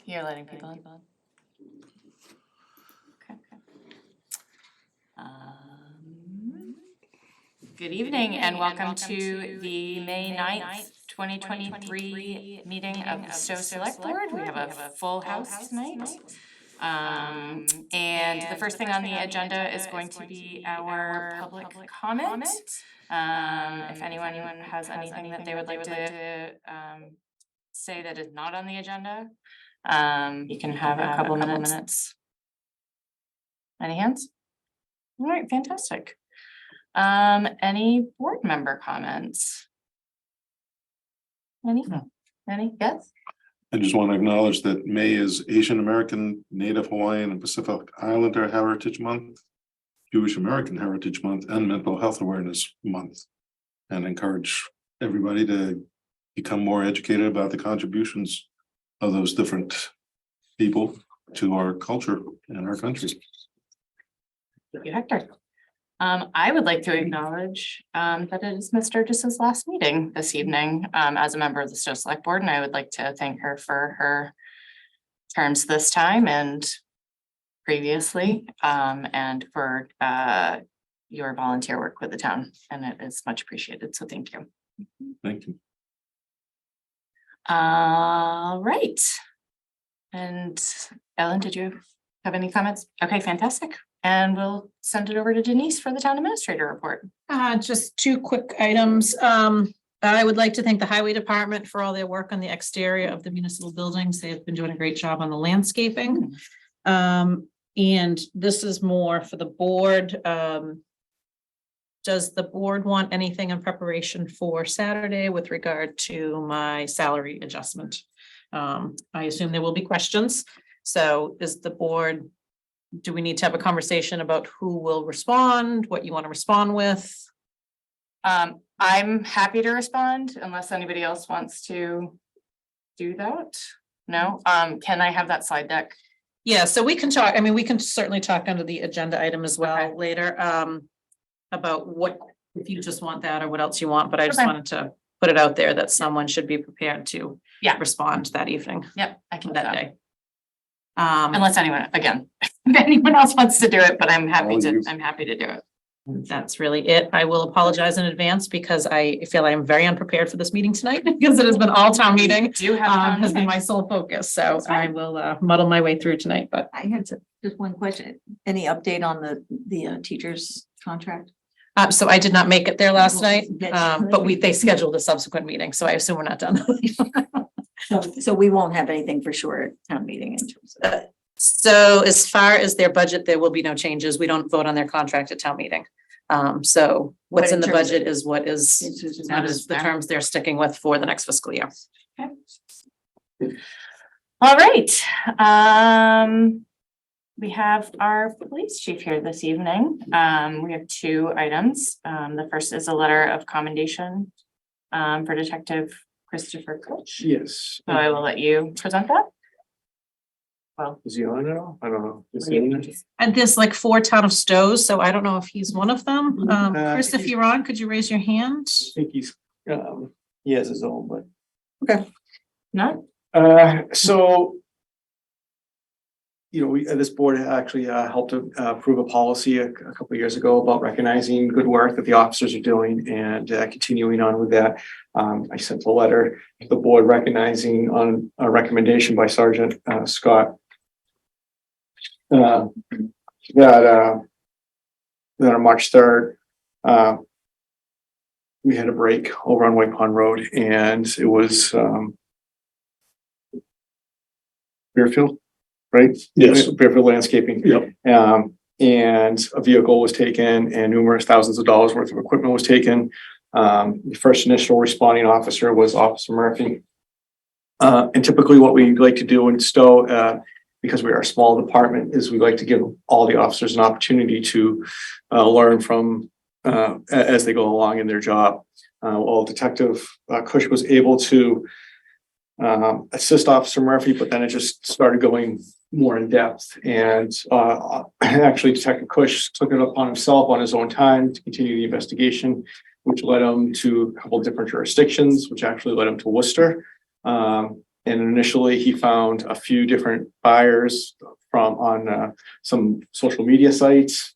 You're letting people in. Okay. Good evening and welcome to the May 9th, 2023 meeting of the Stow Select Board. We have a full house tonight. And the first thing on the agenda is going to be our public comment. If anyone has anything that they would like to say that is not on the agenda, you can have a couple minutes. Any hands? All right, fantastic. Any board member comments? Any? Yes? I just want to acknowledge that May is Asian American, Native Hawaiian, and Pacific Islander Heritage Month, Jewish American Heritage Month, and Mental Health Awareness Month. And encourage everybody to become more educated about the contributions of those different people to our culture and our country. Thank you, Hector. I would like to acknowledge that it is Ms. Sturgis's last meeting this evening as a member of the Stow Select Board, and I would like to thank her for her terms this time and previously, and for your volunteer work with the town, and it is much appreciated, so thank you. Thank you. All right. And Ellen, did you have any comments? Okay, fantastic. And we'll send it over to Denise for the town administrator report. Just two quick items. I would like to thank the highway department for all their work on the exterior of the municipal buildings. They have been doing a great job on the landscaping. And this is more for the board. Does the board want anything in preparation for Saturday with regard to my salary adjustment? I assume there will be questions. So is the board, do we need to have a conversation about who will respond, what you want to respond with? I'm happy to respond unless anybody else wants to do that. No, can I have that slide deck? Yeah, so we can talk, I mean, we can certainly talk under the agenda item as well later, about what, if you just want that or what else you want, but I just wanted to put it out there that someone should be prepared to respond that evening. Yep, I can that day. Unless anyone, again, if anyone else wants to do it, but I'm happy to do it. That's really it. I will apologize in advance because I feel I'm very unprepared for this meeting tonight because it has been all town meeting. Has been my sole focus. So I will muddle my way through tonight, but I had just one question. Any update on the teacher's contract? So I did not make it there last night, but they scheduled a subsequent meeting. So I assume we're not done. So we won't have anything for sure at town meeting in terms of so as far as their budget, there will be no changes. We don't vote on their contract at town meeting. So what's in the budget is what is the terms they're sticking with for the next fiscal year. Okay. All right. We have our police chief here this evening. We have two items. The first is a letter of commendation for Detective Christopher Kusz. Yes. So I will let you present that. Well, Is he on now? I don't know. Is he on there? And there's like 4 town of Stows, so I don't know if he's one of them. Chris, if you're on, could you raise your hand? I think he's, he has his own, but. no? So, you know, this board actually helped to approve a policy a couple of years ago about recognizing good work that the officers are doing and continuing on with that. I sent a letter to the board recognizing on a recommendation by Sergeant Scott that on March 3rd, we had a break over on White Pond Road, and it was Bearfield, right? Yes. Bearfield Landscaping. Yep. And a vehicle was taken and numerous thousands of dollars worth of equipment was taken. The first initial responding officer was Officer Murphy. And typically what we like to do in Stow, because we are a small department, is we like to give all the officers an opportunity to learn from as they go along in their job. Well, Detective Kusz was able to assist Officer Murphy, but then it just started going more in depth. And actually, Detective Kusz took it upon himself on his own time to continue the investigation, which led him to a couple of different jurisdictions, which actually led him to Worcester. And initially, he found a few different buyers on some social media sites.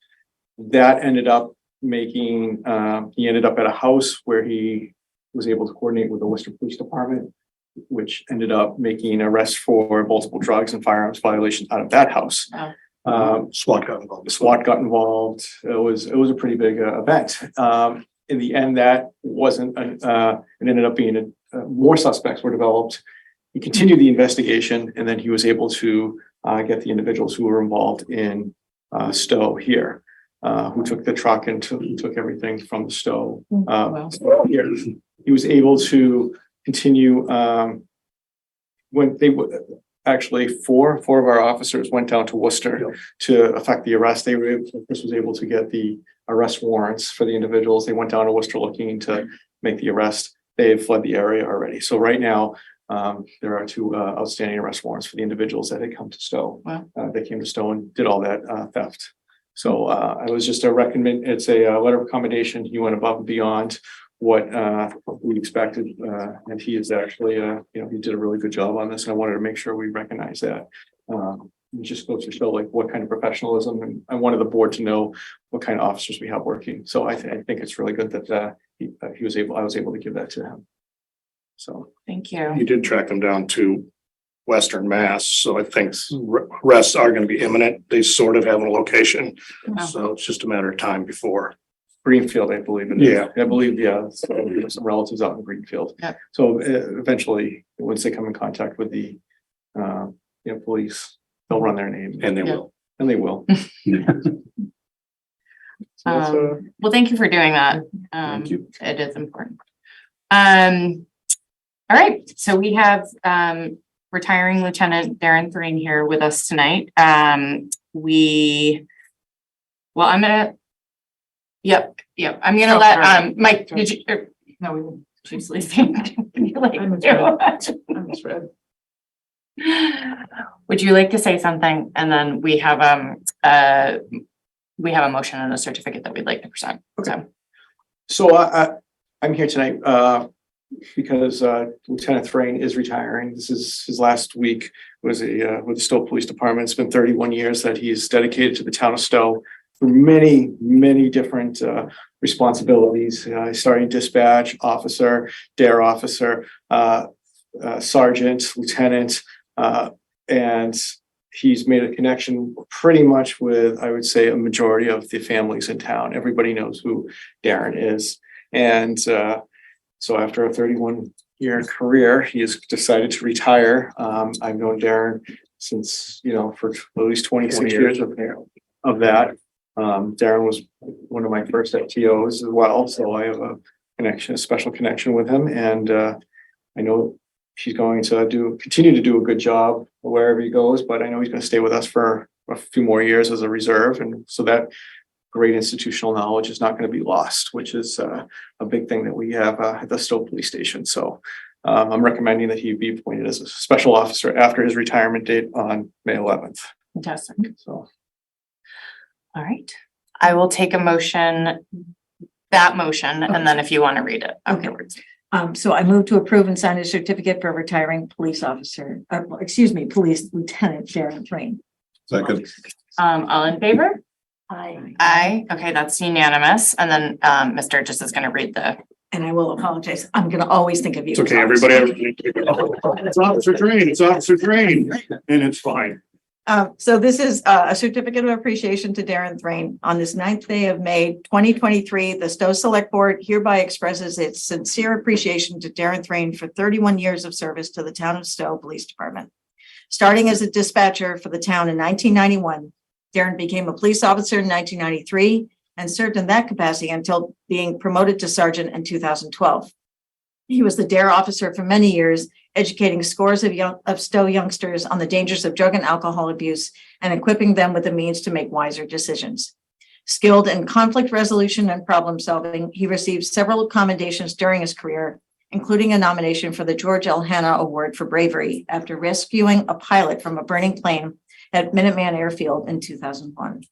That ended up making, he ended up at a house where he was able to coordinate with the Worcester Police Department, which ended up making arrests for multiple drugs and firearms violations out of that house. Wow. SWAT got involved. The SWAT got involved. It was a pretty big event. In the end, that wasn't, it ended up being more suspects were developed. He continued the investigation, and then he was able to get the individuals who were involved in Stow here, who took the truck and took everything from the Stow. Here. He was able to continue when they actually four of our officers went down to Worcester to effect the arrest. Chris was able to get the arrest warrants for the individuals. They went down to Worcester looking to make the arrest. They've fled the area already. So right now, there are two outstanding arrest warrants for the individuals that had come to Stow. Wow. They came to Stow and did all that theft. So I was just a recommend. It's a letter of commendation. He went above and beyond what we expected, and he is actually, he did a really good job on this. And I wanted to make sure we recognize that. It just goes to show like what kind of professionalism, and I wanted the board to know what kind of officers we have working. So I think it's really good that I was able to give that to him. So Thank you. You did track them down to Western Mass, so I think arrests are going to be imminent. They sort of have a location, Wow. so it's just a matter of time before. Greenfield, I believe. It is. Yeah. I believe, yeah. So we have some relatives out in Greenfield. Yeah. So eventually, once they come in contact with the, police, they'll run their name. And they Yeah. will. And they will. So that's, Well, thank you for doing that. Thank you. It is important. All right, so we have retiring Lieutenant Darren Thraen here with us tonight. I'm gonna. Yep, I'm gonna let Mike. Did you? No, she's leaving. Would you like to say something? And then we have a motion and a certificate that we'd like to present. Okay. So I'm here tonight because Lieutenant Thraen is retiring. This is his last week with the Stow Police Department. It's been 31 years that he's dedicated to the town of Stow for many, many different responsibilities. Starting dispatch officer, dare officer, sergeant, lieutenant, and he's made a connection pretty much with, I would say, a majority of the families in town. Everybody knows who Darren is. And so after a 31-year career, he has decided to retire. I've known Darren since, for at least 26 years of that. Darren was one of my first FTOs as well. So I have a special connection with him. And I know he's going to continue to do a good job wherever he goes, but I know he's going to stay with us for a few more years as a reserve. And so that great institutional knowledge is not going to be lost, which is a big thing that we have at the Stow Police Station. So I'm recommending that he be appointed as a special officer after his retirement date on May 11th. Fantastic. So, All right, I will take a motion, and then if you want to read it afterwards. So I move to approve and sign a certificate for retiring police officer, police lieutenant Darren Thraen. Second. All in favor? Aye. Aye. Okay, that's unanimous. And then Mr. just is going to read the. And I will apologize. I'm going to always think of you. It's okay, everybody. It's Officer Thraen, it's Officer Thraen, and it's fine. So this is a certificate of appreciation to Darren Thraen. On this 9th day of May, 2023, the Stow Select Board hereby expresses its sincere appreciation to Darren Thraen for 31 years of service to the town of Stow Police Department. Starting as a dispatcher for the town in 1991, Darren became a police officer in 1993 and served in that capacity until being promoted to sergeant in 2012. He was the dare officer for many years, educating scores of Stow youngsters on the dangers of drug and alcohol abuse and equipping them with the means to make wiser decisions. Skilled in conflict resolution and problem solving, he received several commendations during his career, including a nomination for the George L. Hanna Award for Bravery after rescuing a pilot from a burning plane at Minuteman Airfield in 2001.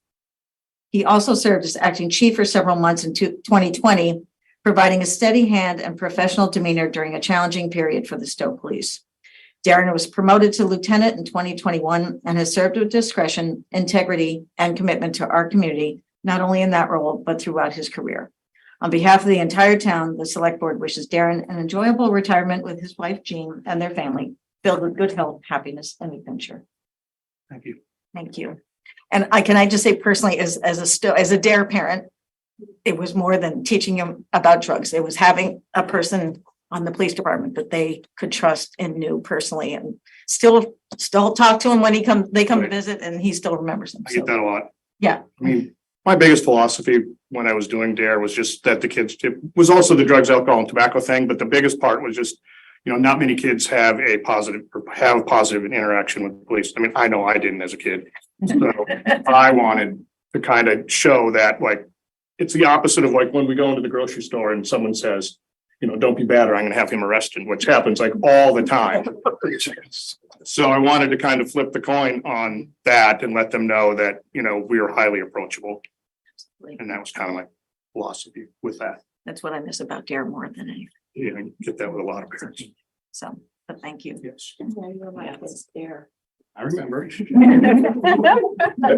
He also served as acting chief for several months in 2020, providing a steady hand and professional demeanor during a challenging period for the Stow Police. Darren was promoted to lieutenant in 2021 and has served with discretion, integrity, and commitment to our community, not only in that role, but throughout his career. On behalf of the entire town, the select board wishes Darren an enjoyable retirement with his wife, Jean, and their family, filled with good health, happiness, and adventure. Thank you. Thank you. And I just say personally, as a Dare parent, it was more than teaching him about drugs. It was having a person on the police department that they could trust and knew personally, and still talk to him when they come to visit, and he still remembers him. I get that a lot. Yeah. I mean, my biggest philosophy when I was doing DARE was just that the kids, it was also the drugs, alcohol, and tobacco thing, but the biggest part was just, not many kids have a positive interaction with police. I mean, I know I didn't as a kid. So I wanted to kind of show that, like, it's the opposite of like when we go into the grocery store and someone says, don't be bad or I'm going to have him arrested, which happens like all the time. So I wanted to kind of flip the coin on that and let them know that, we are highly approachable. And that was kind of my philosophy with that. That's what I miss about Dare more than anything. Yeah, I get that with a lot of parents. So, but thank you. Yes, Dare. I remember.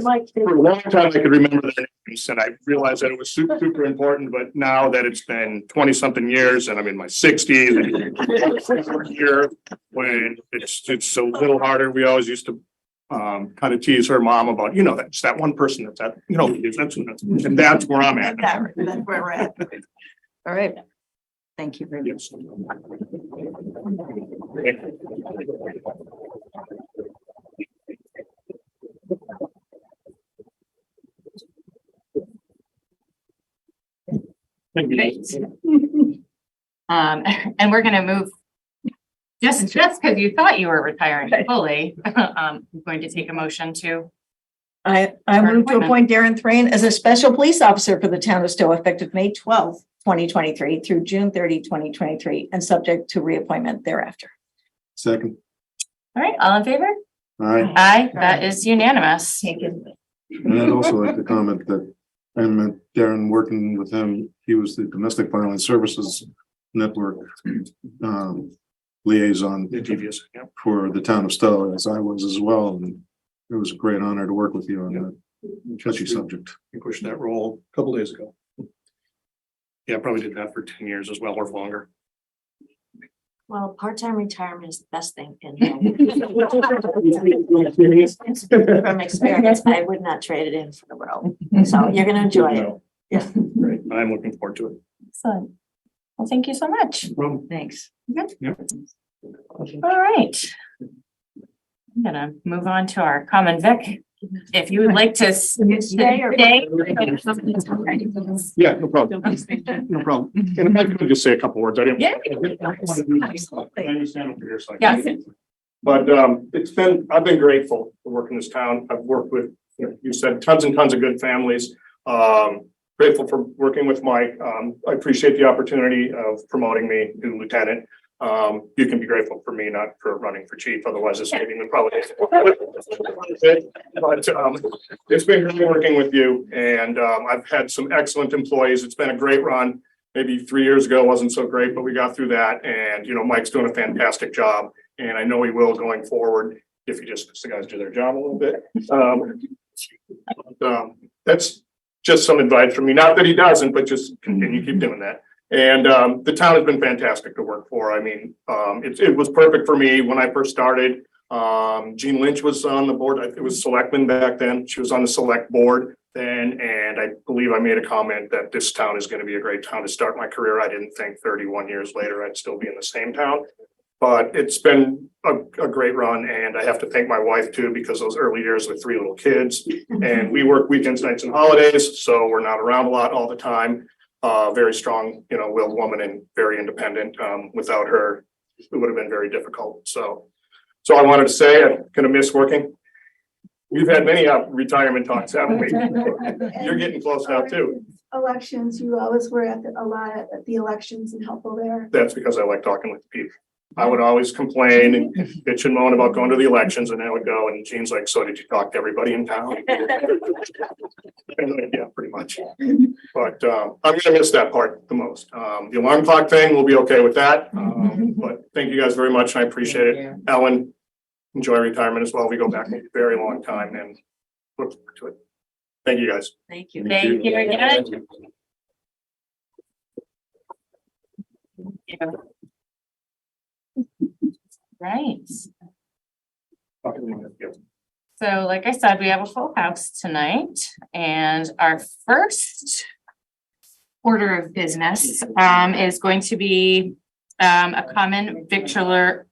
Like, For a long time, I could remember their names and I realized that it was super, super important, but now that it's been 20 something years and I'm in my 60s and here when it's a little harder, we always used to kind of tease her mom about, that's that one person that's that, and that's where I'm at. That's where we're at. All right. Thank you very much. Yes. Thank you. Great. And we're gonna move, just because you thought you were retiring fully, I'm going to take a motion to. I move to appoint Darren Thraen as a special police officer for the town of Stow effective May 12th, 2023 through June 30, 2023, and subject to reappointment thereafter. Second. All right, all in favor? All right. Aye, that is unanimous. And I'd also like to comment that I met Darren working with him. He was the Domestic Violence Services Network liaison The devious, yeah. for the town of Stow, as I was as well. And it was a great honor to work with you on that touchy subject. We pushed that role a couple days ago. Yeah, probably did that for 10 years as well or longer. Well, part-time retirement is the best thing in here. From experience, I would not trade it in for the world. So you're gonna enjoy it. Yeah. Great. I'm looking forward to it. Excellent. Well, thank you so much. Thanks. Yep. All right. I'm gonna move on to our common vic. If you would like to stay or stay. Yeah, no problem. No problem. And if I could just say a couple words, I didn't. Yeah. I understand what you're saying. Yes. But I've been grateful to work in this town. I've worked with, you said tons and tons of good families. Grateful for working with Mike. I appreciate the opportunity of promoting me to lieutenant. You can be grateful for me, not for running for chief. Otherwise, this meeting would probably. But it's been great working with you, and I've had some excellent employees. It's been a great run. Maybe 3 years ago wasn't so great, but we got through that. And Mike's doing a fantastic job, and I know he will going forward if he just lets the guys do their job a little bit. That's just some advice from me. Not that he doesn't, but just continue, keep doing that. And the town has been fantastic to work for. I mean, it was perfect for me when I first started. Jean Lynch was on the board. It was selectman back then. She was on the select board then. And I believe I made a comment that this town is going to be a great town to start my career. I didn't think 31 years later, I'd still be in the same town. But it's been a great run. And I have to thank my wife too, because those early years with 3 little kids and we work weekends, nights and holidays. So we're not around a lot all the time. Very strong, willed woman and very independent. Without her, it would have been very difficult. So I wanted to say I'm going to miss working. We've had many retirement talks, haven't we? You're getting close now too. Elections, you always were a lot at the elections and helpful there. That's because I like talking with the people. I would always complain and bitch and moan about going to the elections, and I would go, and Gene's like, so did you talk to everybody in town? And, yeah, pretty much. But I'm gonna miss that part the most. The alarm clock thing, we'll be okay with that. But thank you guys very much, and I appreciate it. Ellen, enjoy retirement as well. We go back a very long time and look forward to it. Thank you, guys. Thank you. Thank you again. Right. So like I said, we have a full house tonight, and our first order of business is going to be a common victualler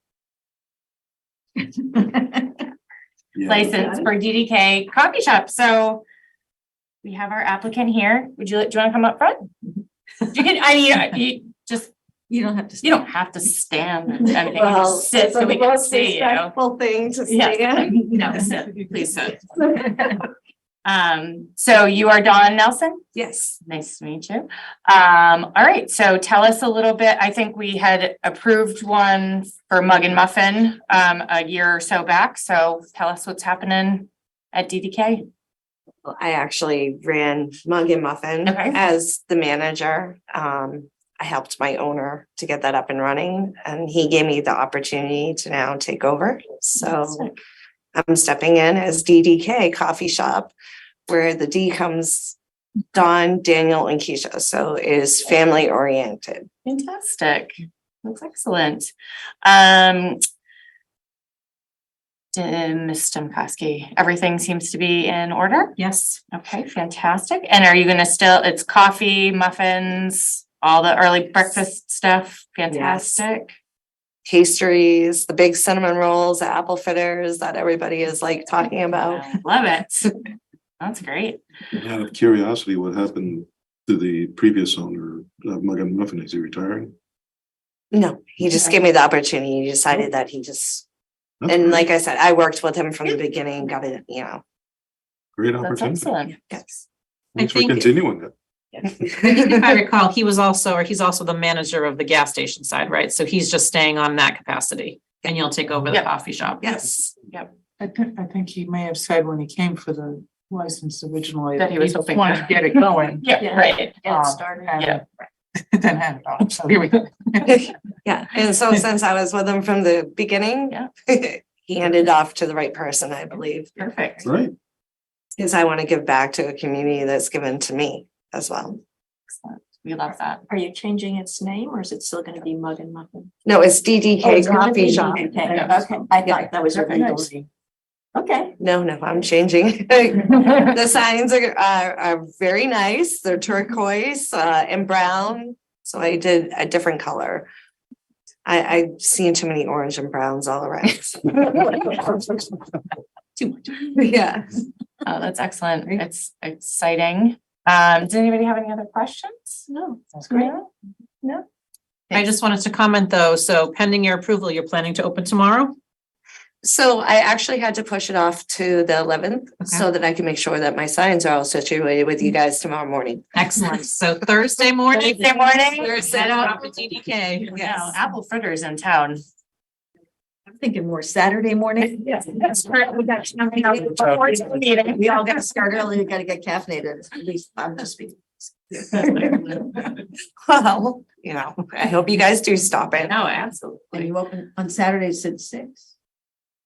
Yeah. license for DDK coffee shop. So we have our applicant here. Do you want to come up front? You can, you just, You don't have to. you don't have to stand. I mean, you can Well, just sit it's so the we can most see you. respectful thing to Yes. say. No, sit, please sit. So you are Dawn Nelson? Yes. Nice to meet you. All right, so tell us a little bit. I think we had approved one for Mug and Muffin a year or so back. So tell us what's happening at DDK. I actually ran Mug and Muffin Okay. as the manager. I helped my owner to get that up and running, and he gave me the opportunity to now take over. So I'm stepping in as DDK Coffee Shop, where the D comes Dawn, Daniel, and Keisha. So it is family oriented. Fantastic. That's excellent. Ms. Stemkowski, everything seems to be in order? Yes. Okay, fantastic. And are you gonna still, it's coffee, muffins, all the early breakfast stuff? Fantastic. Pastries, the big cinnamon rolls, the apple fritters that everybody is like talking about. Love it. That's great. And out of curiosity, what happened to the previous owner of Mug and Muffin? Is he retiring? No, he just gave me the opportunity. He decided that he just, That's and great. like I said, I worked with him from the beginning, got it, Great That's opportunity. excellent. yes. Thanks for think- continuing it. If I recall, he's also the manager of the gas station side, right? So he's just staying on that capacity and you'll take over the Yep. coffee shop. Yes. I think he may have said when he came for the license originally. That he was just hoping wanted to- to get it going. Yeah, right. Get um, it started. and Yeah. Then hand it on, so here we go. Yeah, and so since I was with him from the beginning. Yeah. He handed off to the right person, I believe, Perfect. Right. because I want to give back to a community that's given to me as well. Excellent. We love that. Are you changing its name, or is it still gonna be Mug and Muffin? No, it's Oh, DDK it's gonna Coffee be Shop. DDK. Okay, I thought that was your Very legal nice. name. Okay. No, I'm changing. The signs are very nice. They're turquoise and brown. So I did a different color. I've seen too many orange and browns all around. Too much. Yeah. Oh, that's excellent. It's exciting. Does anybody have any other questions? No, That's great. No. I just wanted to comment though, so pending your approval, you're planning to open tomorrow? So I actually had to push it off to the 11th so that I can make sure that my signs are all situated with you guys tomorrow morning. Excellent. So Thursday morning. Thursday morning? Thursday Set up. morning, DDK. Wow, apple fritters in town. I'm thinking more Saturday morning. Yes, that's correct. We got something else before the meeting. We all gotta start early, we gotta get caffeinated, at least I'm just speaking. Well, I hope you guys do stop it. No, And absolutely. you open on Saturdays at 6?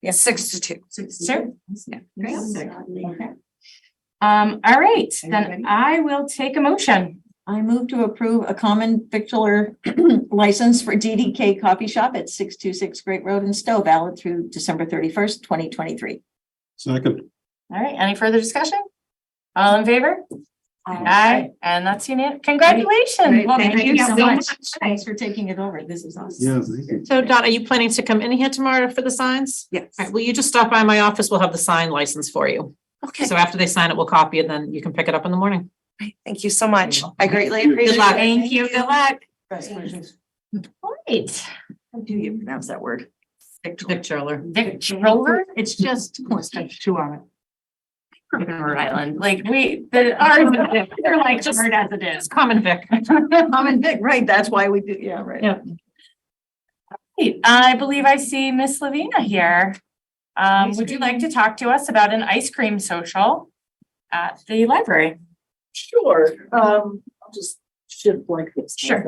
Yeah, 6 to 2. Sure. Great. Okay. All right, then I will take a motion. I move to approve a common victualler license for DDK Coffee Shop at 626 Great Road in Stow, valid through December 31st, 2023. Second. All right, any further discussion? All in favor? Aye, and that's unanimous. Congratulations. Well, Thank you so much. Thanks for taking it over. This is awesome. Yeah, thank you. So Dot, are you planning to come in here tomorrow for the signs? Yes. All right, will you just stop by my office? We'll have the sign license for you. Okay. So after they sign it, we'll copy it, then you can pick it up in the morning. Thank you so much. I greatly appreciate Good luck. it. Thank you, good luck. Best wishes. All right. How do you pronounce that word? Victualler. Victrola? It's just, Let's touch two on it. From Rhode Island, like they're like just heard as it is. It's common Vic. common Vic, right, that's why we do, yeah, right. Yeah. I believe I see Miss Lavina here. Would you like to talk to us about an ice cream social at the library? Sure, I'll just shift like this. Sure.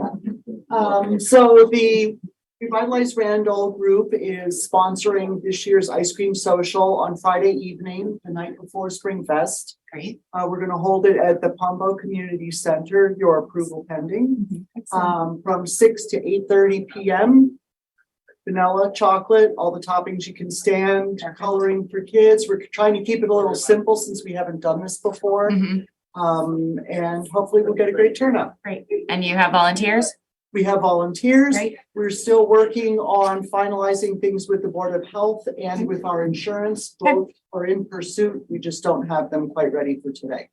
So the Revitalize Randall group is sponsoring this year's ice cream social on Friday evening, the night before Springfest. Great. We're gonna hold it at the Pompo Community Center, your approval pending, from 6 to 8:30 p.m. Vanilla, chocolate, all the toppings you can stand, coloring for kids. We're trying to keep it a little simple since we haven't done this before. Mhm. And hopefully we'll get a great turnout. Great. And you have volunteers? We have volunteers. Great. We're still working on finalizing things with the Board of Health and with our insurance. Both are in pursuit. We just don't have them quite ready for today.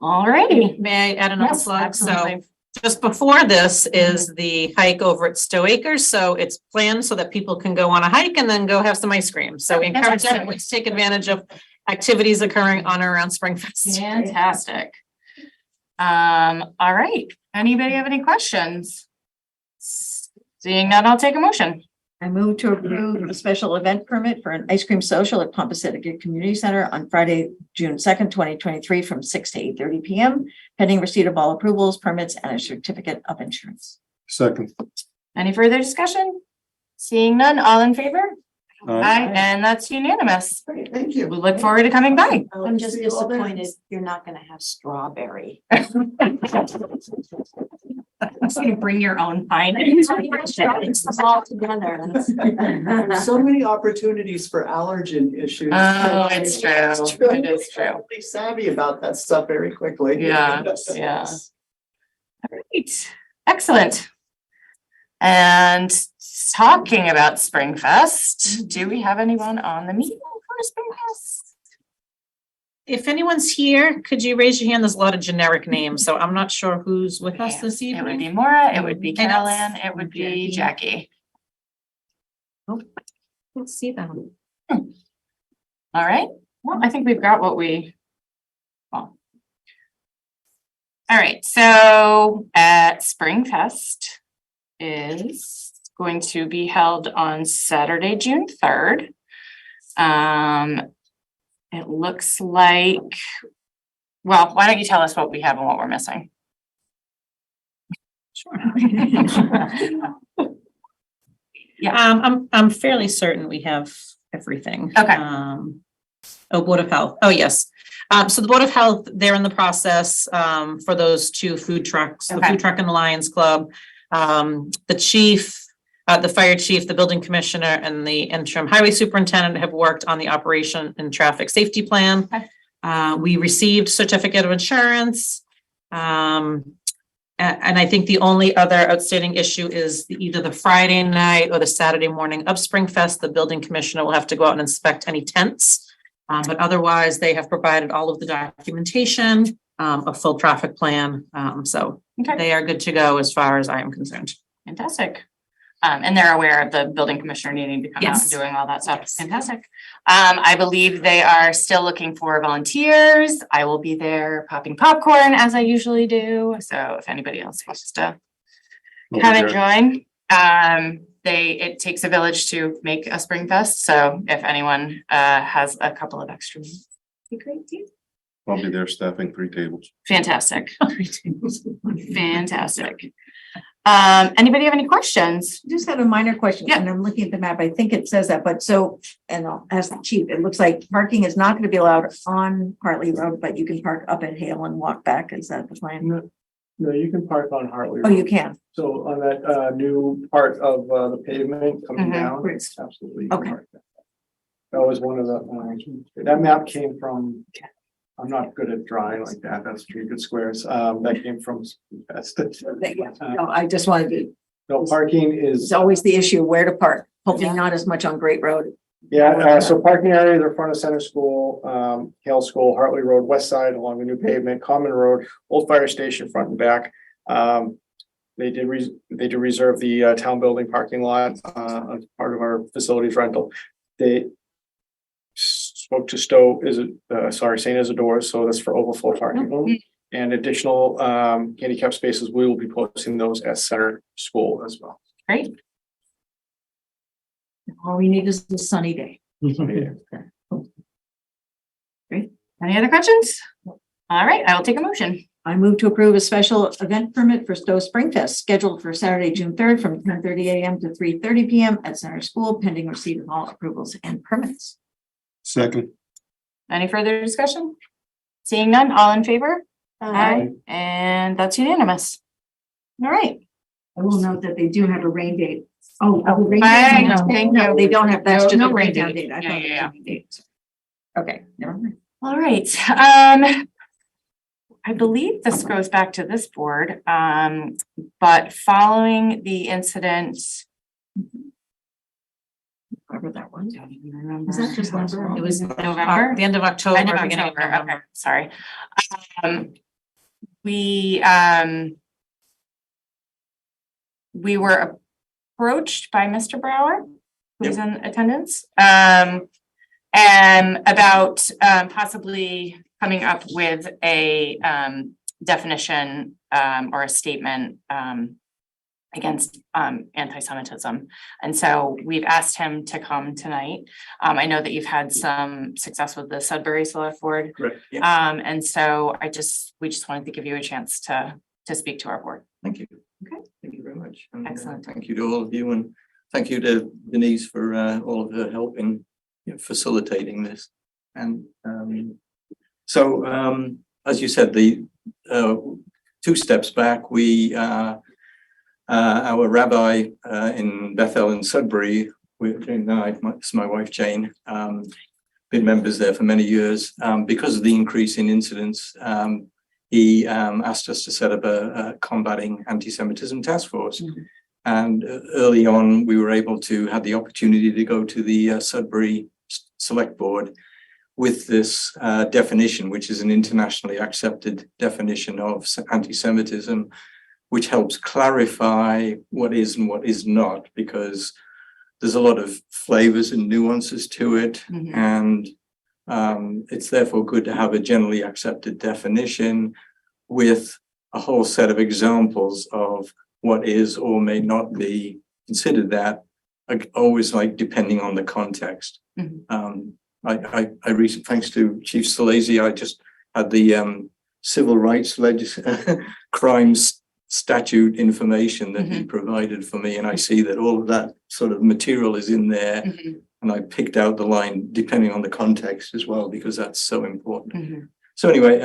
All righty. May I add another Yes, slide? So absolutely. just before this is the hike over at Stow Acres. So it's planned so that people can go on a hike and then go have some ice cream. So we encourage everyone to take advantage of activities occurring on or around Springfest. Fantastic. All right. Anybody have any questions? Seeing none, I'll take a motion. I move to approve a special event permit for an ice cream social at Pompacitic Community Center on Friday, June 2nd, 2023, from 6 to 8:30 p.m. pending receipt of all approvals, permits, and a certificate of insurance. Second. Any further discussion? Seeing none, all in favor? Aye. Aye, and that's unanimous. Great, thank you. We look forward to coming by. I'm just See you all there. disappointed you're not gonna have strawberry. So you bring your own pine. It's all together. There's so many opportunities for allergen issues. Oh, it's true. It is true. Be savvy about that stuff very quickly. Yeah, yeah. Great, excellent. And talking about Springfest, do we have anyone on the meeting for Springfest? If anyone's here, could you raise your hand? There's a lot of generic names, so I'm not sure who's with us this It would be evening. Maura, it would be And it's- Carolyn, it would be Jackie. Let's see them. All right, well, I think we've got what we. Well. All right, so at Springfest is going to be held on Saturday, June 3rd. It looks like, well, why don't you tell us what we have and what we're missing? Sure. Yeah. I'm fairly certain we have everything. Okay. Board of Health. Oh, yes. So the Board of Health, they're in the process, for those two food trucks, the Okay. food truck and the Lions Club. The chief, the fire chief, the building commissioner, and the interim highway superintendent have worked on the operation and traffic safety plan. Okay. We received certificate of insurance. And I think the only other outstanding issue is either the Friday night or the Saturday morning of Springfest. The building commissioner will have to go out and inspect any tents. But otherwise, they have provided all of the documentation, a full traffic plan. So Okay. they are good to go as far as I am concerned. Fantastic. And they're aware of the building commissioner needing to come out and Yes. doing all that stuff. Yes. Fantastic. I believe they are still looking for volunteers. I will be there popping popcorn as I usually do. So if anybody else wants to come and join, it takes a village to make a Springfest. So if anyone has a couple of extra minutes, it'd be great too. I'll be there staffing 3 tables. Fantastic. Fantastic. Anybody have any questions? Just had a minor question, Yeah. and I'm looking at the map. I think it says that, but so, and I'll ask the chief, it looks like parking is not going to be allowed on Hartley Road, but you can park up at Hale and walk back. Is that the plan? No, you can park on Hartley. Oh, you can. So on that new part of the pavement coming Mhm. down, Great. it's absolutely. you can Okay. park there. That was one of the, that map came from, I'm not good at drawing like that, that's 3 good squares, that came from. No, I just wanted to, No, parking it's is, always the issue where to park. Hopefully not as much on Great Road. so parking areas are front of Center School, Hale School, Hartley Road, west side along the new pavement, Common Road, Old Fire Station front and back. They did reserve the town building parking lot as part of our facilities rental. They spoke to Stow, St. Isidore's, so that's for overflow parking only. And additional handicap spaces, we will be posting those at Center School as well. Great. All we need is a sunny day. Any other questions? All right, I will take a motion. I move to approve a special event permit for Stow Springfest scheduled for Saturday, June 3rd from 10:30 a.m. to 3:30 p.m. at Center School, pending receipt of all approvals and permits. Second. Any further discussion? Seeing none, all in favor? Aye. And that's unanimous. All right. I will note that they do have a rain date. Oh, a rain Fine, date. thank No, you. they don't have, that's No- just no a rain rain down date. date. I Yeah, thought it was yeah, a rain date. Okay, never mind. All right, I believe this goes back to this board, but following the incident. Whatever that was. Don't even remember. Is that just November? It was November? the end of October, End of beginning of October, November. okay, sorry. We were approached by Mr. Brauer, who's in attendance, and about possibly coming up with a definition or a statement against anti-Semitism. And so we've asked him to come tonight. I know that you've had some success with the Sudbury Select Board. Correct. And so we just wanted to give you a chance to speak to our board. Thank you. Okay. Thank you very much. And, Excellent. thank you to all of you, and thank you to Denise for all of her help in facilitating this. And as you said, the 2 steps back, our rabbi in Bethel and Sudbury, Jane and I, my wife Jane, been members there for many years. Because of the increase in incidents, he asked us to set up a combating anti-Semitism task force. And early on, we were able to have the opportunity to go to the Sudbury Select Board with this definition, which is an internationally accepted definition of anti-Semitism, which helps clarify what is and what is not, because there's a lot of flavors and nuances to it. And it's therefore good to have a generally accepted definition with a whole set of examples of what is or may not be considered that, always like depending on the context. I recently, thanks to Chief Salesi, I just had the civil rights crimes statute information that he provided for me, and I see that all of that sort of material is in there. And I picked out the line depending on the context as well, because that's so important. So anyway,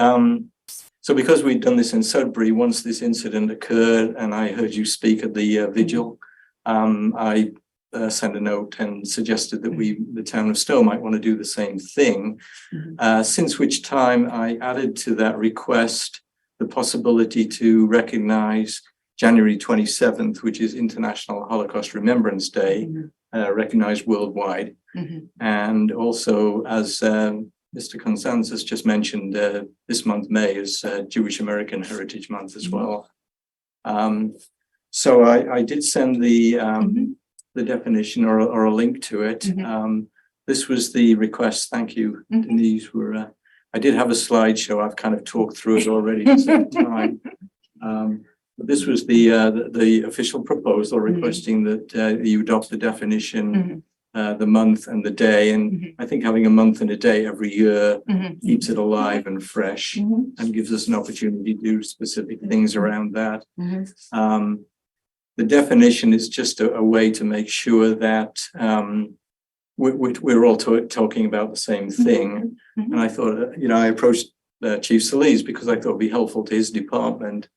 so because we'd done this in Sudbury, once this incident occurred and I heard you speak at the vigil, I sent a note and suggested that the town of Stow might want to do the same thing, since which time I added to that request the possibility to recognize January 27th, which is International Holocaust Remembrance Day, recognized worldwide. And also, as Mr. Constanzas just mentioned, this month, May, is Jewish American Heritage Month as well. So I did send the definition or a link to it. This was the request. Thank you, Denise. I did have a slideshow. I've kind of talked through it already at the same time. But this was the official proposal requesting that you adopt the definition, the month and the day. And I think having a month and a day every year keeps it alive and fresh and gives us an opportunity to do specific things around that. The definition is just a way to make sure that we're all talking about the same thing. And I thought, I approached Chief Salesi because I thought it'd be helpful to his department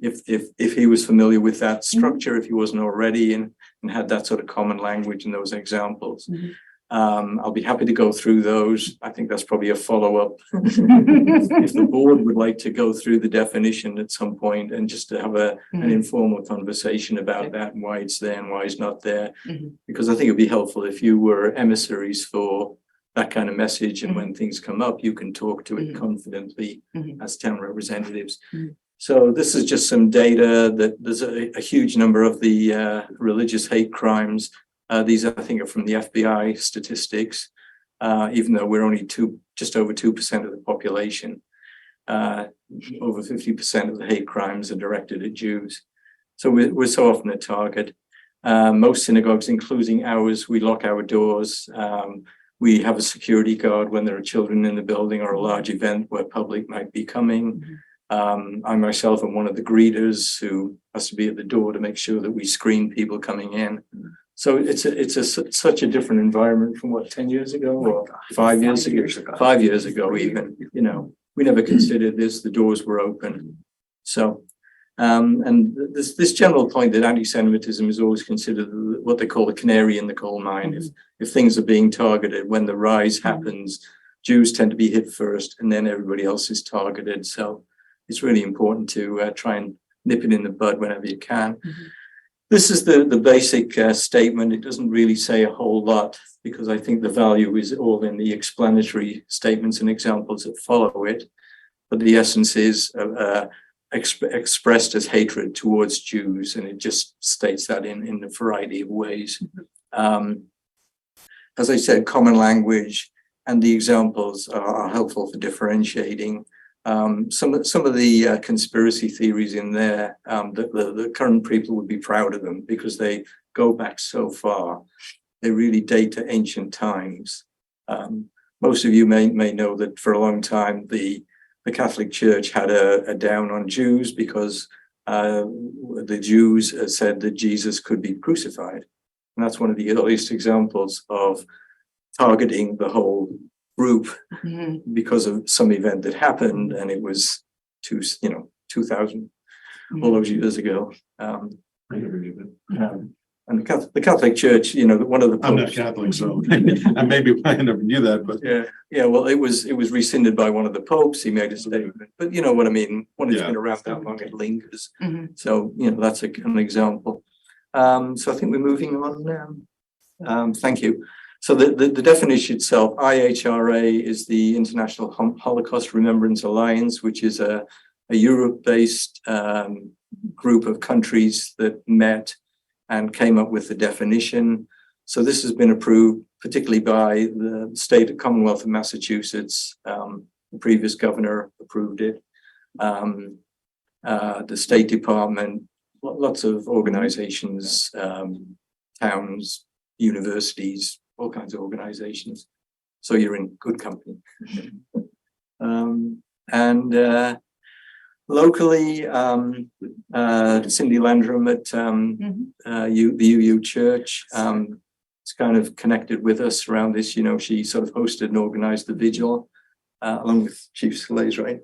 if he was familiar with that structure, if he wasn't already, and had that sort of common language and those examples. I'll be happy to go through those. I think that's probably a follow-up. If the board would like to go through the definition at some point and just to have an informal conversation about that and why it's there and why it's not there, because I think it'd be helpful if you were emissaries for that kind of message, and when things come up, you can talk to it confidently as town representatives. So this is just some data that there's a huge number of the religious hate crimes. These, I think, are from the FBI statistics, even though we're only just over 2% of the population. Over 50% of the hate crimes are directed at Jews. So we're so often a target. Most synagogues, including ours, we lock our doors. We have a security guard when there are children in the building or a large event where public might be coming. I myself am one of the greeters who has to be at the door to make sure that we screen people coming in. So it's such a different environment from what, 10 years ago or 5 years ago, 5 years ago even, you know, we never considered this, the doors were open. So, and this general point that anti-Semitism is always considered what they call a canary in the coal mine. If things are being targeted, when the rise happens, Jews tend to be hit first and then everybody else is targeted. So it's really important to try and nip it in the bud whenever you can. This is the basic statement. It doesn't really say a whole lot because I think the value is all in the explanatory statements and examples that follow it. But the essence is expressed as hatred towards Jews, and it just states that in a variety of ways. As I said, common language and the examples are helpful for differentiating. Some of the conspiracy theories in there, the current people would be proud of them because they go back so far. They really date to ancient times. Most of you may know that for a long time, the Catholic Church had a down on Jews because the Jews said that Jesus could be crucified. And that's one of the earliest examples of targeting the whole group because of some event that happened, and it was 2000, all those years ago. And the Catholic Church, you know, one of the popes, I'm not Catholic, so I maybe I never knew that, but yeah. Well, it was rescinded by one of the popes. He made a statement, but you know what I mean. When it's been around that long, it lingers. So you know that's an example. So I think we're moving on now. Thank you. So the definition itself, IHRA is the International Holocaust Remembrance Alliance, which is a Europe-based group of countries that met and came up with the definition. So this has been approved, particularly by the state of Commonwealth of Massachusetts. The previous governor approved it. The State Department, lots of organizations, towns, universities, all kinds of organizations. So you're in good company. Locally, Cindy Landrum at the UU Church is kind of connected with us around this. You know, she sort of hosted and organized the vigil along with Chief Slays, right?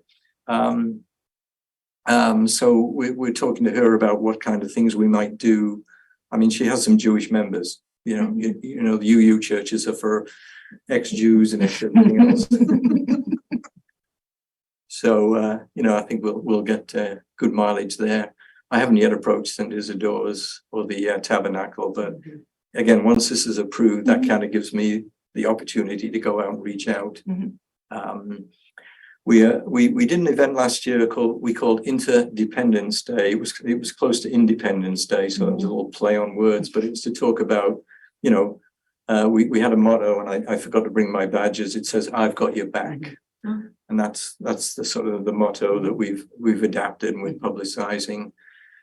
So we're talking to her about what kind of things we might do. I mean, she has some Jewish members. You know, the UU churches are for ex-Jews and everything else. So, you know, I think we'll get good mileage there. I haven't yet approached St. Isidore's or the Tabernacle, but again, once this is approved, that kind of gives me the opportunity to go out and reach out. We did an event last year called Interdependence Day. It was close to Independence Day, so it was a little play on words, but it was to talk about, you know, we had a motto, and I forgot to bring my badges. It says, "I've got your back." And that's the sort of the motto that we've adapted and we're publicizing.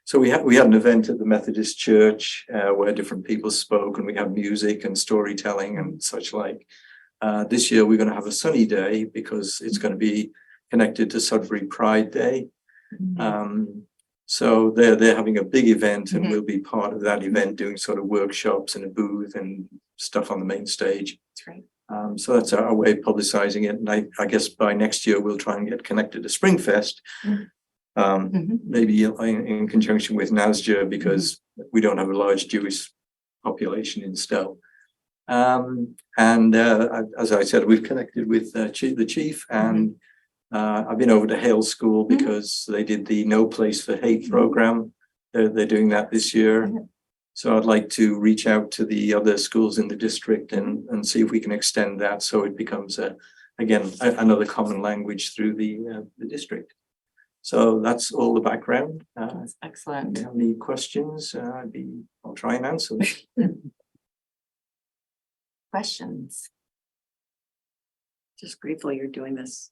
So we had an event at the Methodist Church where different people spoke, and we had music and storytelling and such like. This year we're going to have a sunny day because it's going to be connected to Sudbury Pride Day. So they're having a big event, and we'll be part of that event, doing sort of workshops and a booth and stuff on the main stage. That's right. So that's our way of publicizing it. And I guess by next year, we'll try and get connected to Springfest, maybe in conjunction with NASJA, because we don't have a large Jewish population in Stow. As I said, we've connected with the chief, and I've been over to Hale School because they did the No Place for Hate program. They're doing that this year. So I'd like to reach out to the other schools in the district and see if we can extend that so it becomes again another common language through the district. So that's all the background. That's excellent. If you have any questions, I'll try and answer them. Questions? Just grateful you're doing this.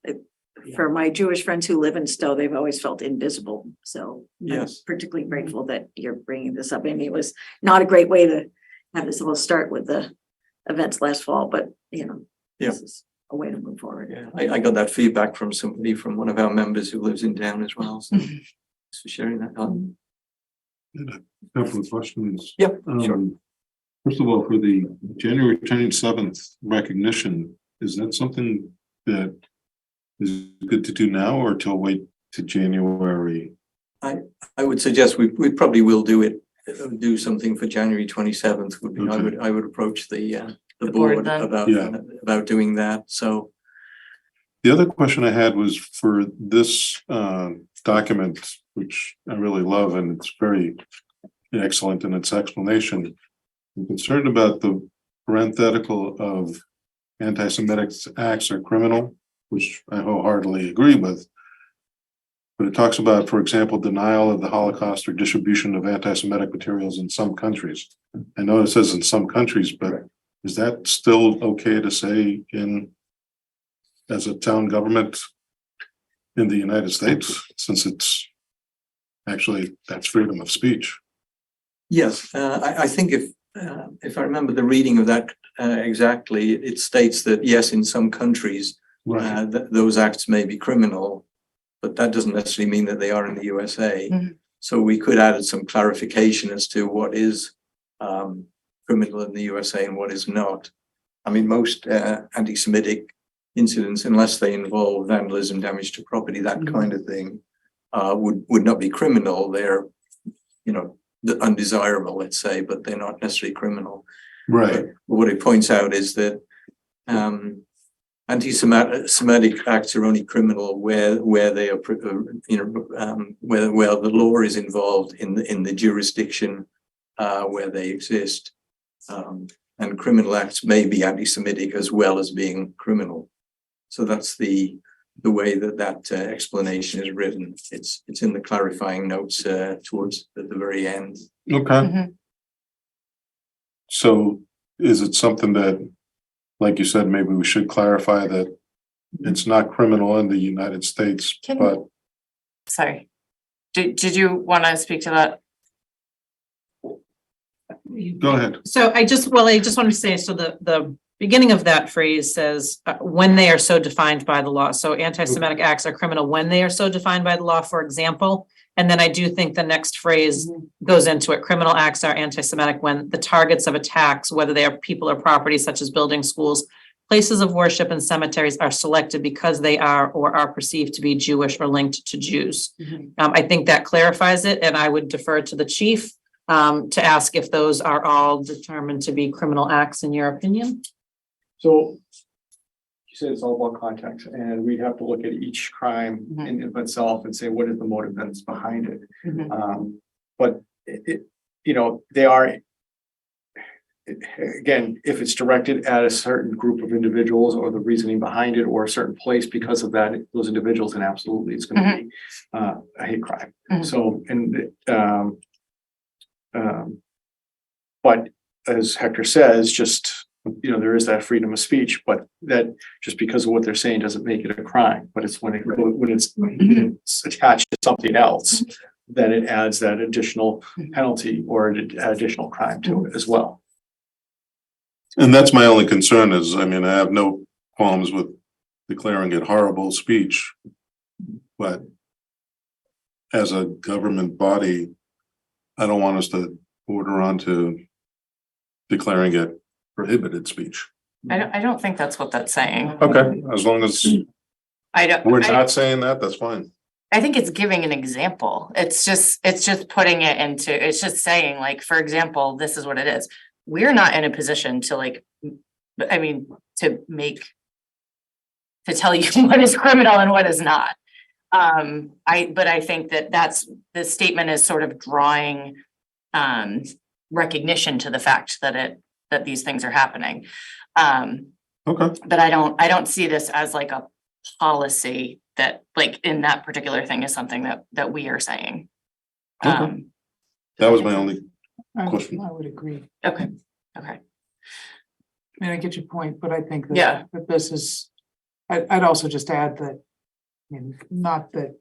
for my Jewish friends who live in Stow, they've always felt invisible. So I'm Yes. particularly grateful that you're bringing this up. I mean, it was not a great way to have this all start with the events last fall, but this is a way to move forward. Yeah, I got that feedback from somebody, from one of our members who lives in town as well, so thanks for sharing that on. Couple of questions. Yep, sure. First of all, for the January 27th recognition, is that something that is good to do now or till wait to January? I would suggest we probably will do something for January 27th would be, Okay. I would approach the board board then. about doing that, so. The other question I had was for this document, which I really love, and it's very excellent in its explanation. I'm concerned about the parenthetical of anti-Semitic acts are criminal, which I wholeheartedly agree with. But it talks about, for example, denial of the Holocaust or distribution of anti-Semitic materials in some countries. I know it says in some countries, but is that still okay to say as a town government in the United States, since it's actually, that's freedom of speech? Yes, I think if I remember the reading of that exactly, it states that yes, in some countries, those acts may be criminal, but that doesn't necessarily mean that they are in the USA. Mhm. So we could add some clarification as to what is criminal in the USA and what is not. I mean, most anti-Semitic incidents, unless they involve vandalism, damage to property, that kind of thing, would not be criminal. They're, undesirable, let's say, but they're not necessarily criminal. Right. But what it points out is that anti-Semitic acts are only criminal where they are, where the law is involved in the jurisdiction where they exist, and criminal acts may be anti-Semitic as well as being criminal. So that's the way that explanation is written. It's in the clarifying notes towards the very end. Okay. Mhm. So is it something that, like you said, maybe we should clarify that it's not criminal in the United States, but Sorry. Did you want to speak to that? go ahead. So I just wanted to say, so the beginning of that phrase says, when they are so defined by the law. So anti-Semitic acts are criminal when they are so defined by the law, for example. And then I do think the next phrase goes into it. Criminal acts are anti-Semitic when the targets of attacks, whether they are people or property, such as buildings, schools, places of worship, and cemeteries, are selected because they are or are perceived to be Jewish or linked to Jews. I think that clarifies it, and I would defer to the chief to ask if those are all determined to be criminal acts in your opinion. So you said it's all about context, and we'd have to look at each crime in of itself and say, what is the motive that's behind it? But they are, again, if it's directed at a certain group of individuals or the reasoning behind it or a certain place because of that, those individuals, then absolutely it's going to be a hate crime. So, but as Hector says, just, there is that freedom of speech, but that just because of what they're saying doesn't make it a crime. But it's when it's attached to something else, then it adds that additional penalty or an additional crime to it as well. And that's my only concern is, I mean, I have no qualms with declaring it horrible speech, but as a government body, I don't want us to border on to declaring it prohibited speech. I don't think that's what that's saying. Okay, as long as we're not saying that, that's fine. I think it's giving an example. It's just putting it into, it's just saying, like, for example, this is what it is. We're not in a position to to tell you what is criminal and what is not. But I think that's the statement is sort of drawing recognition to the fact that these things are happening. Okay. But I don't see this as like a policy that, like, in that particular thing is something that we are saying. Okay. That was my only question. I would agree. Okay. I mean, I get your point, but I think Yeah. that this is, I'd also just add that mean, not that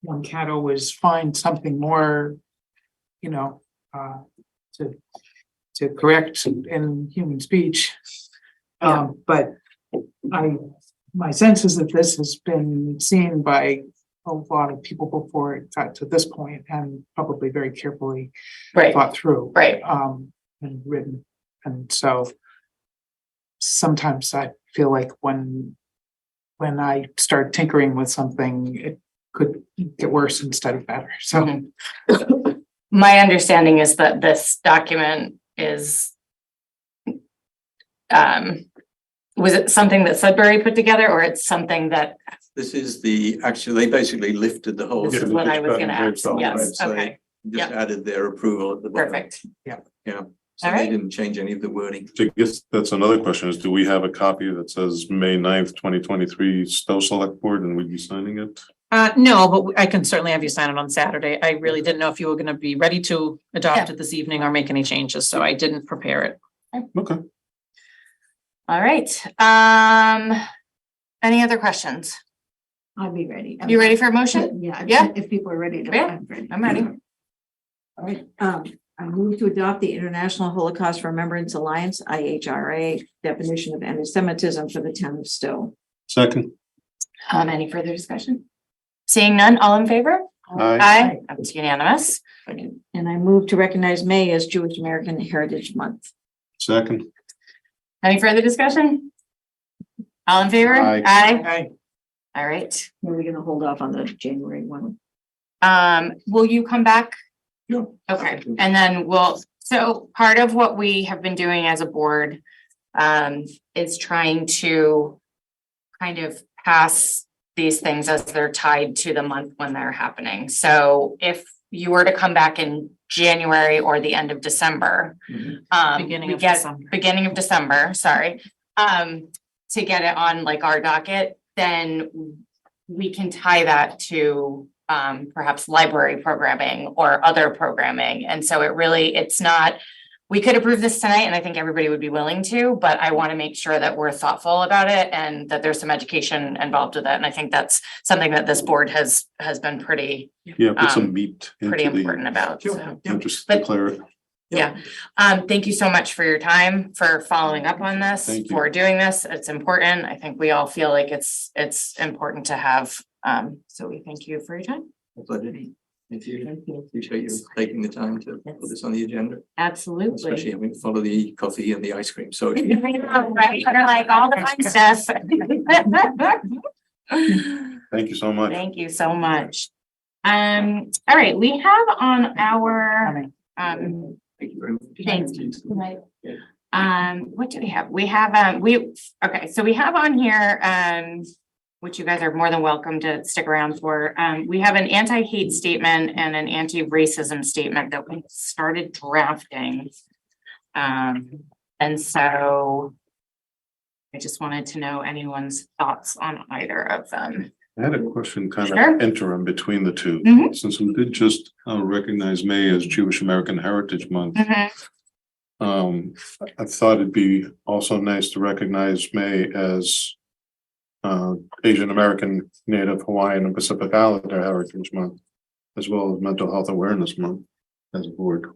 one can always find something more, you know, to correct in human speech. But my sense is that this has been seen by a lot of people before it got to this point, and probably very carefully Right, thought through. right. And written. And so sometimes I feel like when I start tinkering with something, it could get worse instead of better. So My understanding is that this document is was it something that Sudbury put together, or it's something that This is they basically lifted the whole. this is what I was gonna ask? Yes, So okay, Just added their approval at the bottom. perfect. Yeah. All So they right. didn't change any of the wording. I guess that's another question is, do we have a copy that says May 9th, 2023 Stow Select Board and we'd be signing it? No, but I can certainly have you sign it on Saturday. I really didn't know if you were gonna be ready to adopt it this evening or make any changes, so I didn't prepare it. Okay. All right, any other questions? I'd be ready. You ready for a motion? Yeah. Yeah. If people are ready to. Yeah, I'm ready. I'm ready. All right, I move to adopt the International Holocaust Remembrance Alliance, IHRA, definition of anti-Semitism for the town of Stow. Second. Any further discussion? Seeing none, all in favor? Aye. That's unanimous. And I move to recognize May as Jewish American Heritage Month. Second. Any further discussion? All in favor? Aye. I All right. Are we gonna hold off on the January one? Will you come back? Yeah. Okay, and then so part of what we have been doing as a board is trying to kind of pass these things as they're tied to the month when they're happening. So if you were to come back in January or the end of December, Beginning we of get December. beginning of December, sorry, to get it on like our docket, then we can tie that to perhaps library programming or other programming. And so it's not, we could approve this tonight and I think everybody would be willing to, but I want to make sure that we're thoughtful about it and that there's some education involved with it. And I think that's something that this board has been pretty Yeah, put some meat pretty into important the about. So. interest But- declare it. Yeah, thank you so much for your time, for following up on this, Thank you. for doing this. It's important. I think we all feel like it's important to have. So we thank you for your time. Thank you. Appreciate you taking the time to put this on the agenda, Absolutely. especially having to follow the coffee and the ice cream. So Right, they're like all the fun stuff. Thank you so much. Thank you so much. All right, we have on our, thank you very much. thanks. What do we have? We have, okay, so we have on here, which you guys are more than welcome to stick around for. We have an anti-hate statement and an anti-racism statement that we started drafting. And so I just wanted to know anyone's thoughts on either of them. I had a question kind Sure. of interim between the two. Mhm. Since we did just recognize May as Jewish American Heritage Month. I thought it'd be also nice to recognize May as Asian American, Native Hawaiian and Pacific Islander Heritage Month, as well as Mental Health Awareness Month as a board.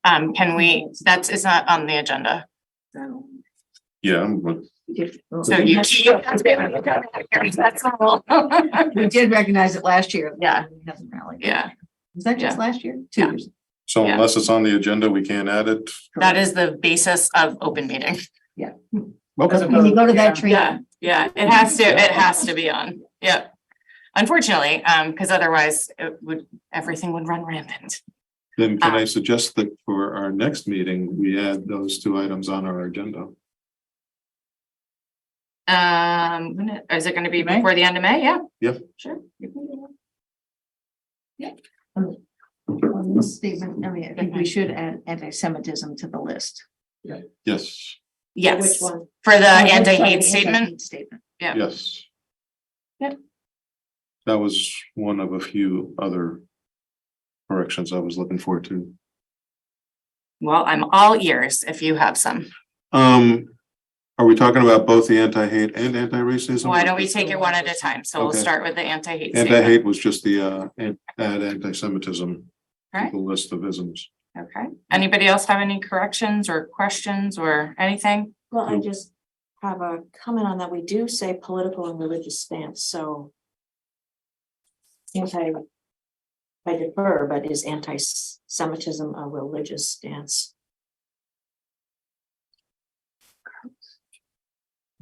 Can we, it's not on the agenda. Yeah, but So you. That's all. We did recognize it last year. Yeah. It hasn't really. Yeah, Was that just last year? Yeah. 2 years. so Yeah. unless it's on the agenda, we can't add it. that is the basis of open meeting. Okay. When you go to that tree. Yeah, it has to be on, yeah. Unfortunately, because otherwise everything would run rampant. Then can I suggest that for our next meeting, we add those two items on our agenda? Is it gonna be May? before the end of May? Yeah. Yeah. Sure. On this statement, I mean, I think we should add anti-Semitism to the list. Yes, Yes, Which one? for the Oh, anti-hate sorry, statement. anti-hate Statement. Yeah. yes. Yeah. That was one of a few other corrections I was looking forward to. Well, I'm all ears if you have some. Are Are we talking about both the anti-hate and anti-racism? Why don't we take it one at a time? So we'll Okay. start with the anti-hate statement. Anti-hate was just the anti-Semitism. Okay. The list of isms. Okay. Anybody else have any corrections or questions or anything? Well, I just have a comment on that. We do say political and religious stance, so. I defer, but is anti-Semitism a religious stance?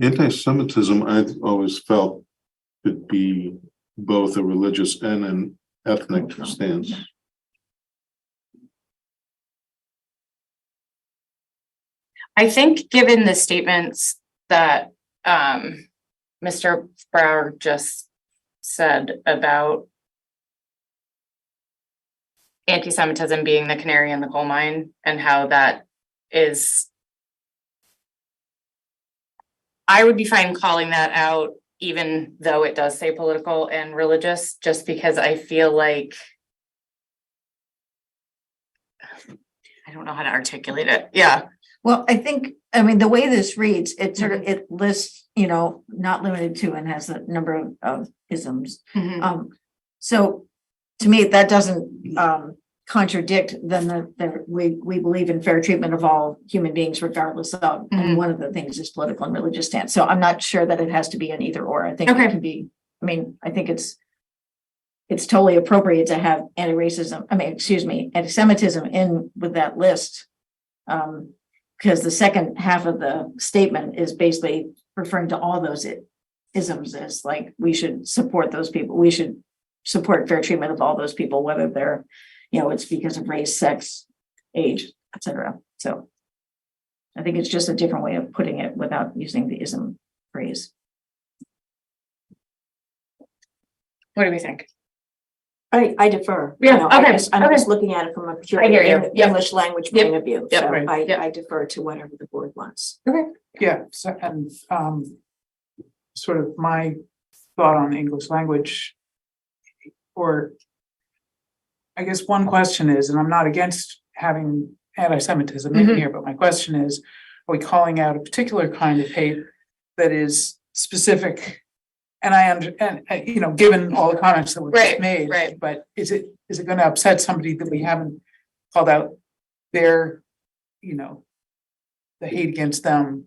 Anti-Semitism, I've always felt could be both a religious and an ethnic stance. I think given the statements that Mr. Brauer just said about anti-Semitism being the canary in the coal mine and how that is, I would be fine calling that out, even though it does say political and religious, just because I feel like I don't know how to articulate it. Yeah. Well, I think, I mean, the way this reads, it sort of, it lists, you know, not limited to, and has a number of isms. So to me, that doesn't contradict then that we believe in fair treatment of all human beings regardless of, and one of the things is political and religious stance. So I'm not sure that it has to be an either or. I think it can be, I mean, I think it's totally appropriate to have anti-Semitism in with that list. Because the second half of the statement is basically referring to all those isms as like, we should support those people. We should support fair treatment of all those people, whether they're, you know, it's because of race, sex, age, etc. So I think it's just a different way of putting it without using the ism phrase. What do we think? I defer. Yeah, You know, okay, I'm okay. just looking at it from a pure I hear you. Yep. English language Yep. point of view. Yep. So Right. I defer to whatever the board wants. Yeah, so, and, sort of my thought on English language. Or I guess one question is, and I'm not against having anti-Semitism in here, but my question is, are we calling out a particular kind of hate that is specific? And you know, given all the comments that were just made, but is it going to upset somebody that we haven't called out their, you know, the hate against them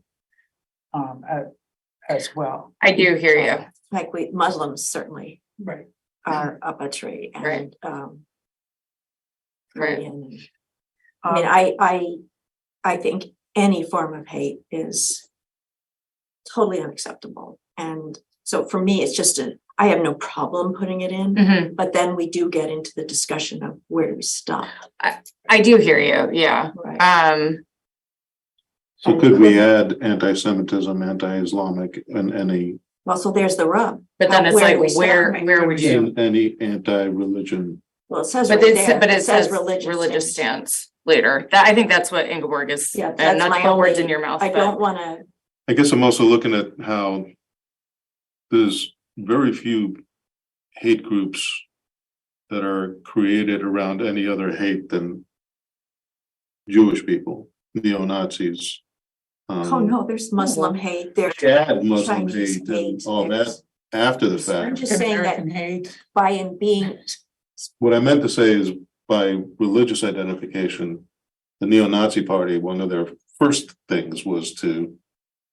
as well? I do hear you. Like Muslims certainly Right. are up a tree and Right. Korean. I mean, I think any form of hate is totally unacceptable. And so for me, it's just I have no problem putting it in, but then we do get into the discussion of where do we stop. I do hear you. Yeah. Right. So could we add anti-Semitism, anti-Islamic, and any? Well, so there's the rub. But then it's Where like, do we stop? where would you? Any anti-religion? Well, it says But right it's, there, but it says religious religious stance later. That, I think that's what Ingeborg is, Yeah, and that's not to my put words only- in your mouth. I but- don't want to. I guess I'm also looking at how there's very few hate groups that are created around any other hate than Jewish people, neo-Nazis. Oh, no, there's Muslim hate, there's Add Muslim Chinese hate and hate, all that there's- after the I'm fact. just saying that American hate. by being, What I meant to say is by religious identification, the neo-Nazi party, one of their first things was to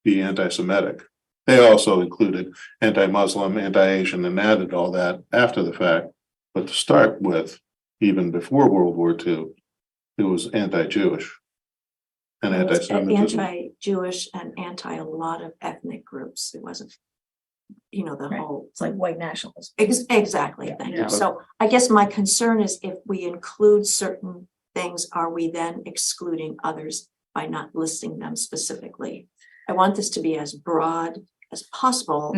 be anti-Semitic. They also included anti-Muslim, anti-Asian, and added all that after the fact. But to start with, even before World War II, it was anti-Jewish and anti-Semitism. anti-Jewish and anti a lot of ethnic groups. It wasn't, you know, the Right. whole. It's like white nationalism. Exactly, thank Yeah. you. So I guess my concern is if we include certain things, are we then excluding others by not listing them specifically? I want this to be as broad as possible.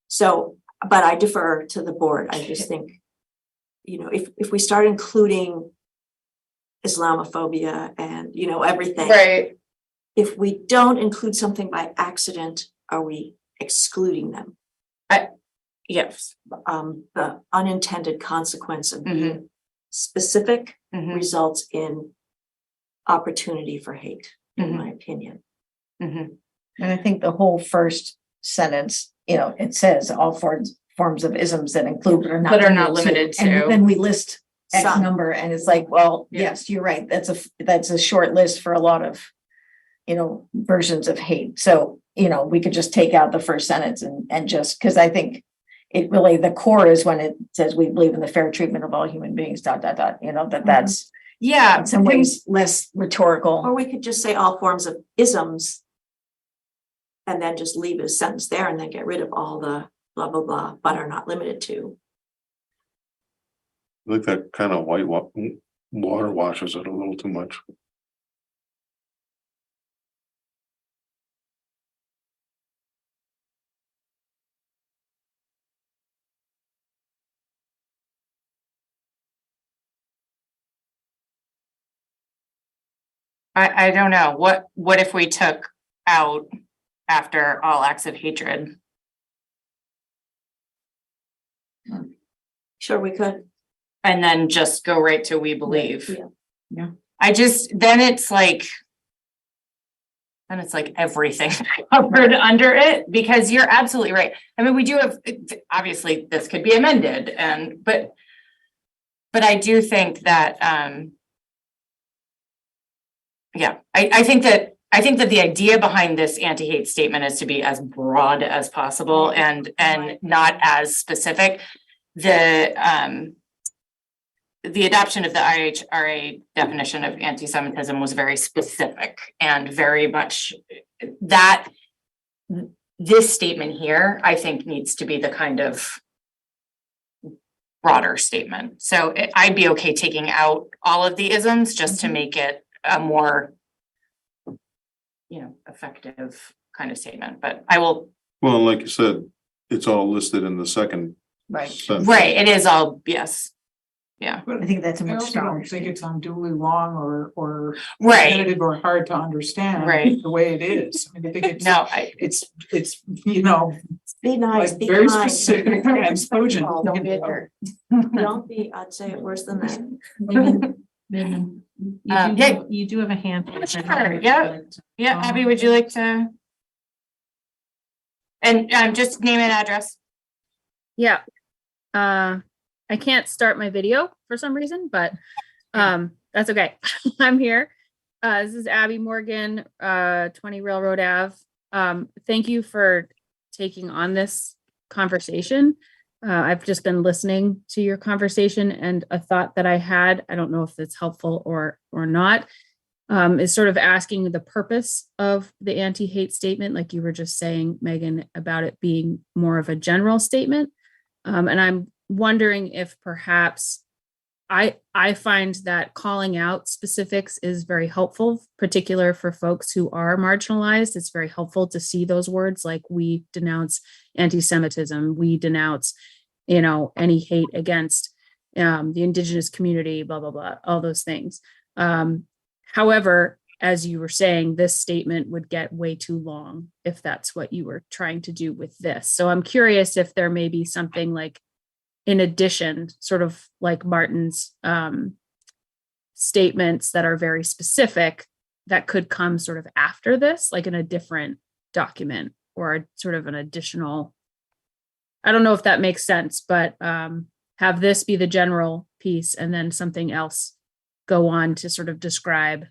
So, but I defer to the board. I just think, you know, if we start including Islamophobia and, you know, everything. Right. If we don't include something by accident, are we excluding them? Yes. The unintended consequence of being specific results in opportunity for hate, in my opinion. And I think the whole first sentence, it says all forms of isms that include But are not limited to. And then we list X Some. number and it's like, well, Yeah. yes, you're right. That's a short list for a lot of, versions of hate. So, we could just take out the first sentence and just, because I think it really, the core is when it says we believe in the fair treatment of all human beings, ... that's Yeah. in some ways less rhetorical. Or we could just say all forms of isms. And then just leave a sentence there and then get rid of all the blah, blah, blah, but are not limited to. I think that kind of water washes it a little too much. I don't know. What if we took out after all acts of hatred? Sure, we could. And then just go right to we believe. Yeah. Then it's like everything covered under it, because you're absolutely right. I mean, we do have, obviously, this could be amended but I do think that, I think that the idea behind this anti-hate statement is to be as broad as possible and not as specific. The adoption of the IHRA definition of anti-Semitism was very specific and very much that this statement here, I think, needs to be the kind of broader statement. So I'd be okay taking out all of the isms just to make it a more, effective kind of statement, but I will. Well, like you said, it's all listed in the second Right. sentence. Right, it is all, yes. Yeah, I think that's a I much also stronger. don't think it's unduly long or right, repetitive or hard to understand. Right. The way it is. I mean, I think it's, no, it's, Be nice, like be very kind. specific and cogent. Oh, don't be a jerk. Don't be, I'd say it worse than that. You do have a hand. Sure, yeah. Yeah, Abby, would you like to? And just name and address. Yeah. I can't start my video for some reason, but that's okay. I'm here. This is Abby Morgan, 20 Railroad Ave. Thank you for taking on this conversation. I've just been listening to your conversation, and a thought that I had, I don't know if it's helpful or not, is sort of asking the purpose of the anti-hate statement, like you were just saying, Megan, about it being more of a general statement. And I'm wondering if perhaps I find that calling out specifics is very helpful, particular for folks who are marginalized. It's very helpful to see those words like we denounce anti-Semitism, we denounce, any hate against the indigenous community, blah, blah, blah, all those things. However, as you were saying, this statement would get way too long if that's what you were trying to do with this. So I'm curious if there may be something like, in addition, sort of like Martin's statements that are very specific that could come sort of after this, like in a different document or sort of an additional, I don't know if that makes sense, but have this be the general piece and then something else go on to sort of describe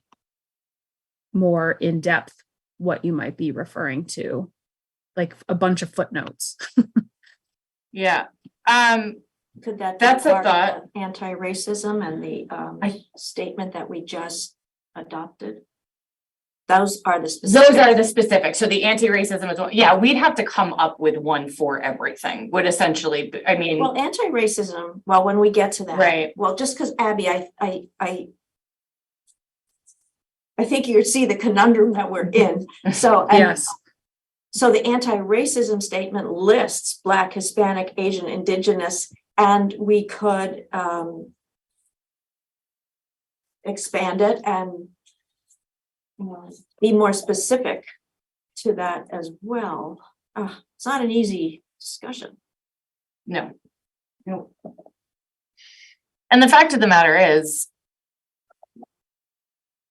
more in depth what you might be referring to, like a bunch of footnotes. Yeah. Could that be That's a part of thought. the anti-racism and the statement that we just adopted? Those are the specific. Those are the specifics. So the anti-racism is one. Yeah, we'd have to come up with one for everything. Would essentially, I mean, Well, anti-racism, well, when we get to that. Right. Well, just because Abby, I think you see the conundrum that we're in. So. Yes. So the anti-racism statement lists Black, Hispanic, Asian, Indigenous, and we could expand it and be more specific to that as well. It's not an easy discussion. no. And the fact of the matter is,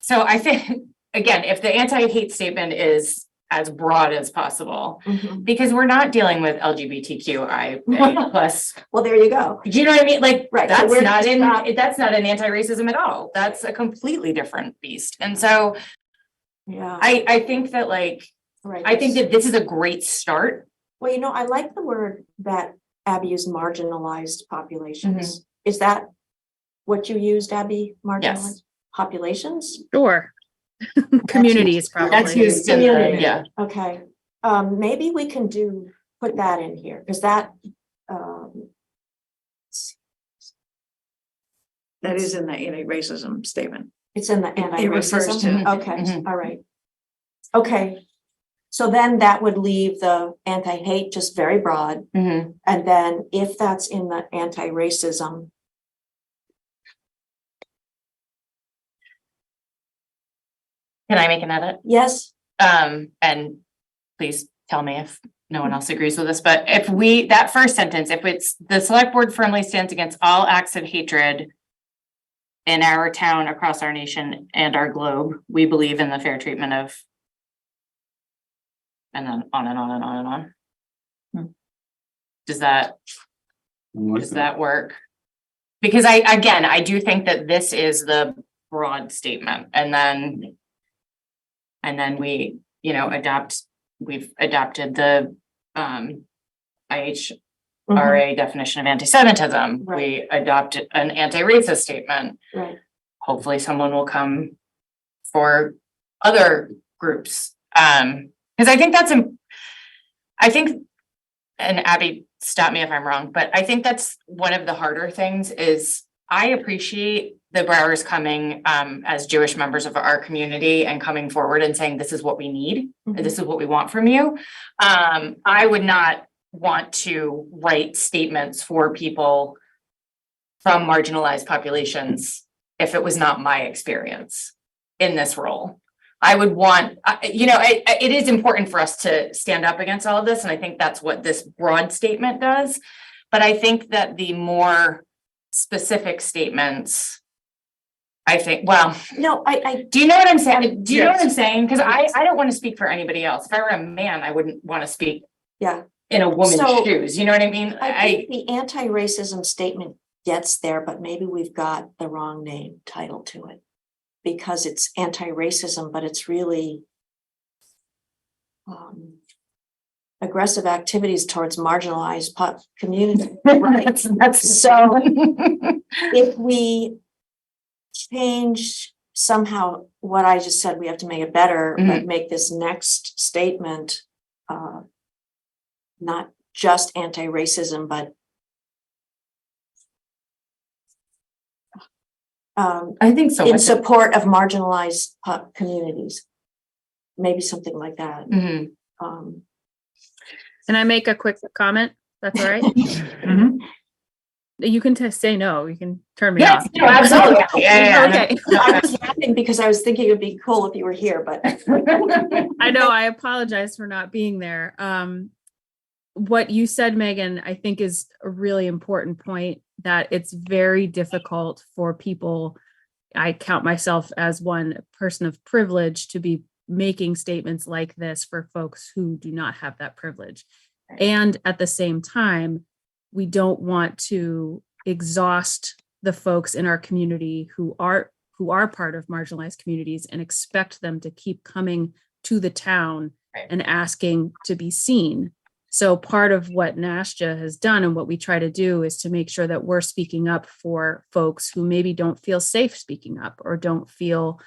so I think, again, if the anti-hate statement is as broad as possible. Mhm. Because we're not dealing with LGBTQI plus, Well, there you go. do you know what I mean? Like, Right, so that's we're not in, not- that's not an anti-racism at all. That's a completely different beast. And so Yeah. I think that like, Right. I think that this is a great start. Well, you know, I like the word that Abby used, marginalized populations. Is that what you used, Abby? Marginalized populations? Sure. Communities That's probably. used in the, yeah. Okay, maybe we can put that in here, because that, That is in the anti-racism statement. it's in the It refers anti-racism. to- Okay, Mhm. all right. Okay, so then that would leave the anti-hate just very broad, Mhm. and then if that's in the anti-racism. Can I make an edit? Yes, And please tell me if no one else agrees with this, but if we, that first sentence, if it's the select board firmly stands against all acts of hatred in our town, across our nation and our globe, we believe in the fair treatment of, and then on and on and on and on. Does that, does that work? Because I do think that this is the broad statement, and then we, you know, we've adopted the IHRA definition of anti-Semitism. Right. We adopted an anti-racist statement. right, Hopefully someone will come for other groups. Because I think I think, and Abby, stop me if I'm wrong, but I think that's one of the harder things is I appreciate the Brauers coming as Jewish members of our community and coming forward and saying, this is what we need, and this is what we want from you. I would not want to write statements for people from marginalized populations if it was not my experience in this role. I would want, you know, it is important for us to stand up against all of this, and I think that's what this broad statement does. But I think that the more specific statements, I think, well, no, I, do you know what I'm saying? Do you know what Yes. I'm saying? Because I don't want to speak for anybody else. If I were a man, I wouldn't want to speak yeah, in a woman's So, shoes. You know what I mean? I think the anti-racism statement gets there, but maybe we've got the wrong name title to it. Because it's anti-racism, but it's really aggressive activities towards marginalized community. That's So if we change somehow what I just said, we have to make it better, but make this next statement not just anti-racism, but I think so. in support of marginalized communities. Maybe something like that. Mhm. Can I make a quick comment? That's all right. You can say no. You can turn me Yes, off. no, absolutely. Yeah. Okay. I was laughing because I was thinking it'd be cool if you were here, but I know, I apologize for not being there. What you said, Megan, I think is a really important point, that it's very difficult for people. I count myself as one person of privilege to be making statements like this for folks who do not have that privilege. And at the same time, we don't want to exhaust the folks in our community who are part of marginalized communities and expect them to keep coming to the town and asking to be seen. So part of what NASJA has done and what we try to do is to make sure that we're speaking up for folks who maybe don't feel safe speaking up or don't feel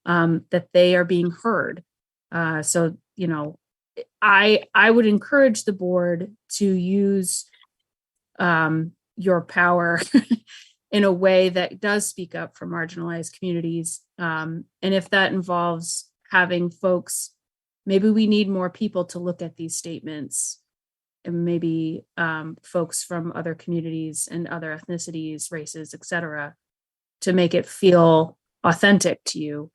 that they are being heard. So, you know, I would encourage the board to use your power in a way that does speak up for marginalized communities. And if that involves having folks, maybe we need more people to look at these statements, and maybe folks from other communities and other ethnicities, races, etc., to make it feel authentic to you.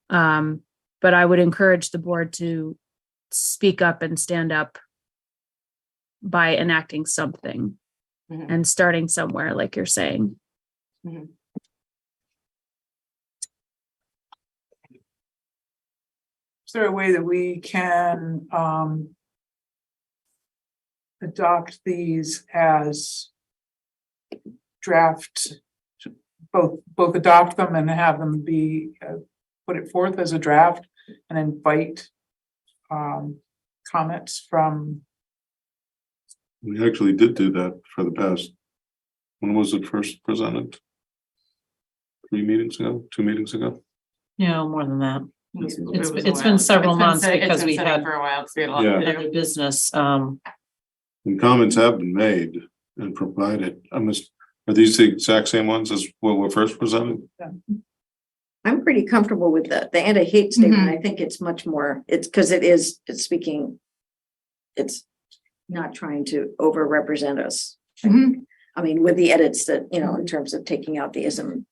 But I would encourage the board to speak up and stand up by enacting something and starting somewhere, like you're saying. Is there a way that we can adopt these as draft, both adopt them and have them be, put it forth as a draft and invite comments from, We actually did do that for the past. When was it first presented? 3 meetings ago, 2 meetings ago? No, more than that. It was a It's while. been several It's been months sit- it's because been we sitting had For a while, 'cause we had a lot Yeah. to do. other business, And comments have been made and provided. Are these the exact same ones as what were first presented? I'm pretty comfortable with the anti-hate statement. I think it's much more, it's because it's speaking. It's not trying to over-represent us. Mhm. I mean, with the edits that, in terms of taking out the ism.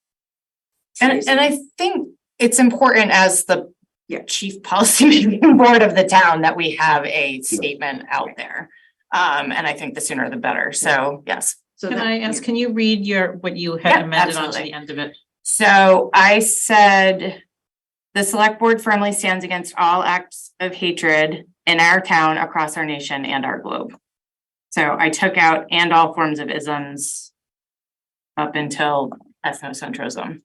And I think it's important as the Yeah. chief policy making board of the town that we have a statement out there. And I think the sooner the better. So, yes. So can that- I ask, can you read what you Yeah, had amended onto absolutely. the end of it? So I said, the select board firmly stands against all acts of hatred in our town, across our nation and our globe. So I took out and all forms of isms up until ethnocentrism.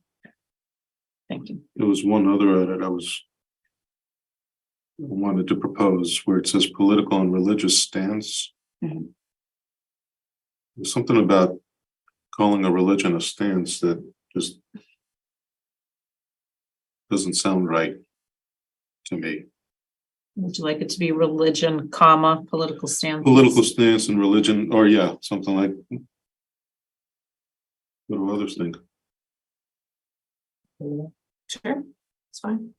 Thank you. There was one other edit I wanted to propose where it says political and religious stance. Mhm. There's something about calling a religion a stance that just doesn't sound right to me. Would you like it to be religion, comma, political stance? Political stance and religion, or yeah, something like. What do others think? Sure, it's fine.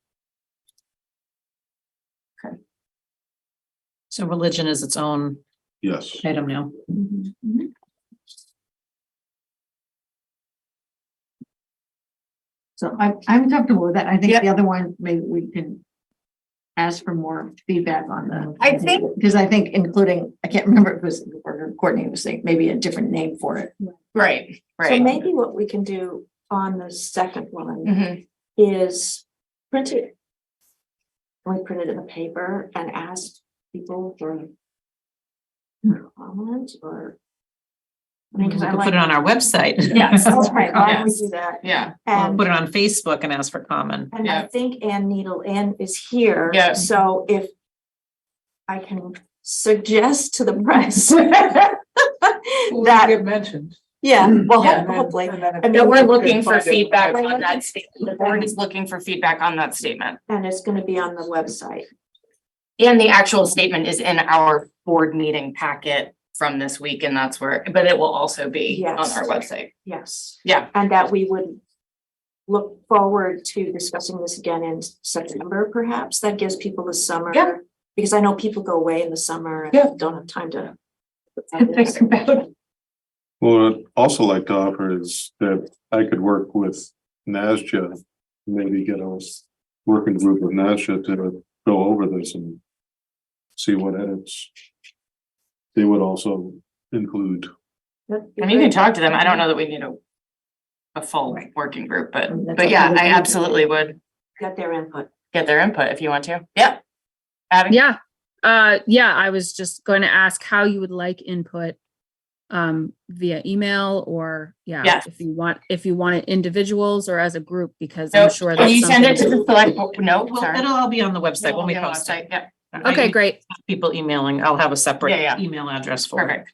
So religion is its own Yes. item now. So I'm comfortable with that. I think Yep. the other one, maybe we can ask for more feedback on the. I think- Because I think including, I can't remember if it was, or Courtney was saying, maybe a different name for it. Right, So right. maybe what we can do on the second one Mhm. is print it. We print it in the paper and ask people for comments or. I mean, We because I could like. put it on our website. Yes. Okay, why don't we Yes. do that? Yeah, Or And, put it on Facebook and ask for comment. and I Yeah. think Ann is here. Yeah. So if I can suggest to the press. That, get mentioned. yeah, well, Yeah. hopefully. And no, we're then looking for find it. feedback on that statement. The board is looking for feedback on that statement. And it's gonna be on the website. And the actual statement is in our board meeting packet from this week, and that's where, but it will also be on Yes. our website. Yes. Yeah. And that we would look forward to discussing this again in September, perhaps. That gives people the summer. Yeah. Because I know people go away in the summer Yeah. and don't have time to. Think about it. Well, I'd also like to offer is that I could work with NASJA, maybe get a working group with NASJA to go over this and see what edits they would also include. And you can talk to them. I don't know that we need a full Right. working group, That's but up yeah, to the I group. absolutely would Get their input. get their input if you want to. Yep. Abby? Yeah. Yeah, I was just going to ask how you would like input via email or Yes. if you want it individuals or as a group, because I'm So sure can that's you send it to something- the select, no, Well, sorry. it'll all be on the website when we It'll be on the post it. website, Yep, Okay, great. People emailing, I'll have a separate Yeah, yeah. email address for it. perfect.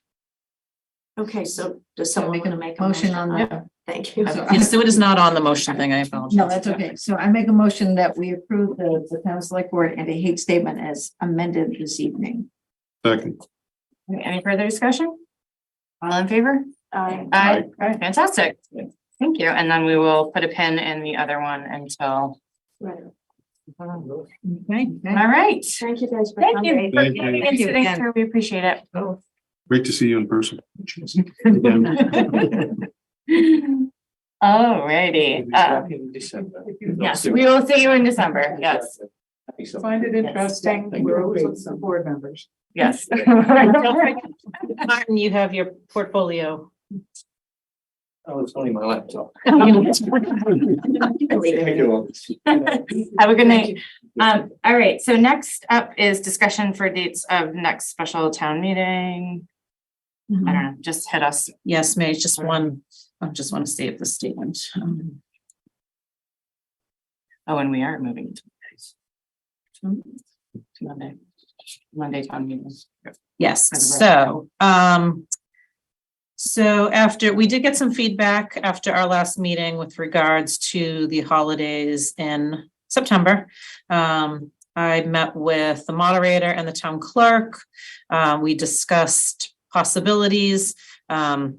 Okay, so does someone want to make a motion motion on on that? that? Thank you. Yes, so it is not on the motion thing, I apologize. No, that's okay. So I make a motion that we approve the town select board and a hate statement as amended this evening. Second, Any further discussion? All in favor? Aye. Aye. Fantastic. Thank you. And then we will put a pin in the other one until, Right. Okay. all right. Thank you guys for Thank coming. you. for Thank you. coming and sitting through. We appreciate it. great to see you in person. Alrighty, yes, we will see you in December, yes, Find it interesting. We're always the board members. yes. Martin, you have your portfolio. Oh, it's only my laptop. Have a good night. All right, so next up is discussion for dates of next special town meeting. I don't know, just hit us. Yes, May, just one, I just want to save the statement. Oh, and we are moving to Monday. Monday town meetings. Yes, so after, we did get some feedback after our last meeting with regards to the holidays in September. I met with the moderator and the town clerk. We discussed possibilities. I'll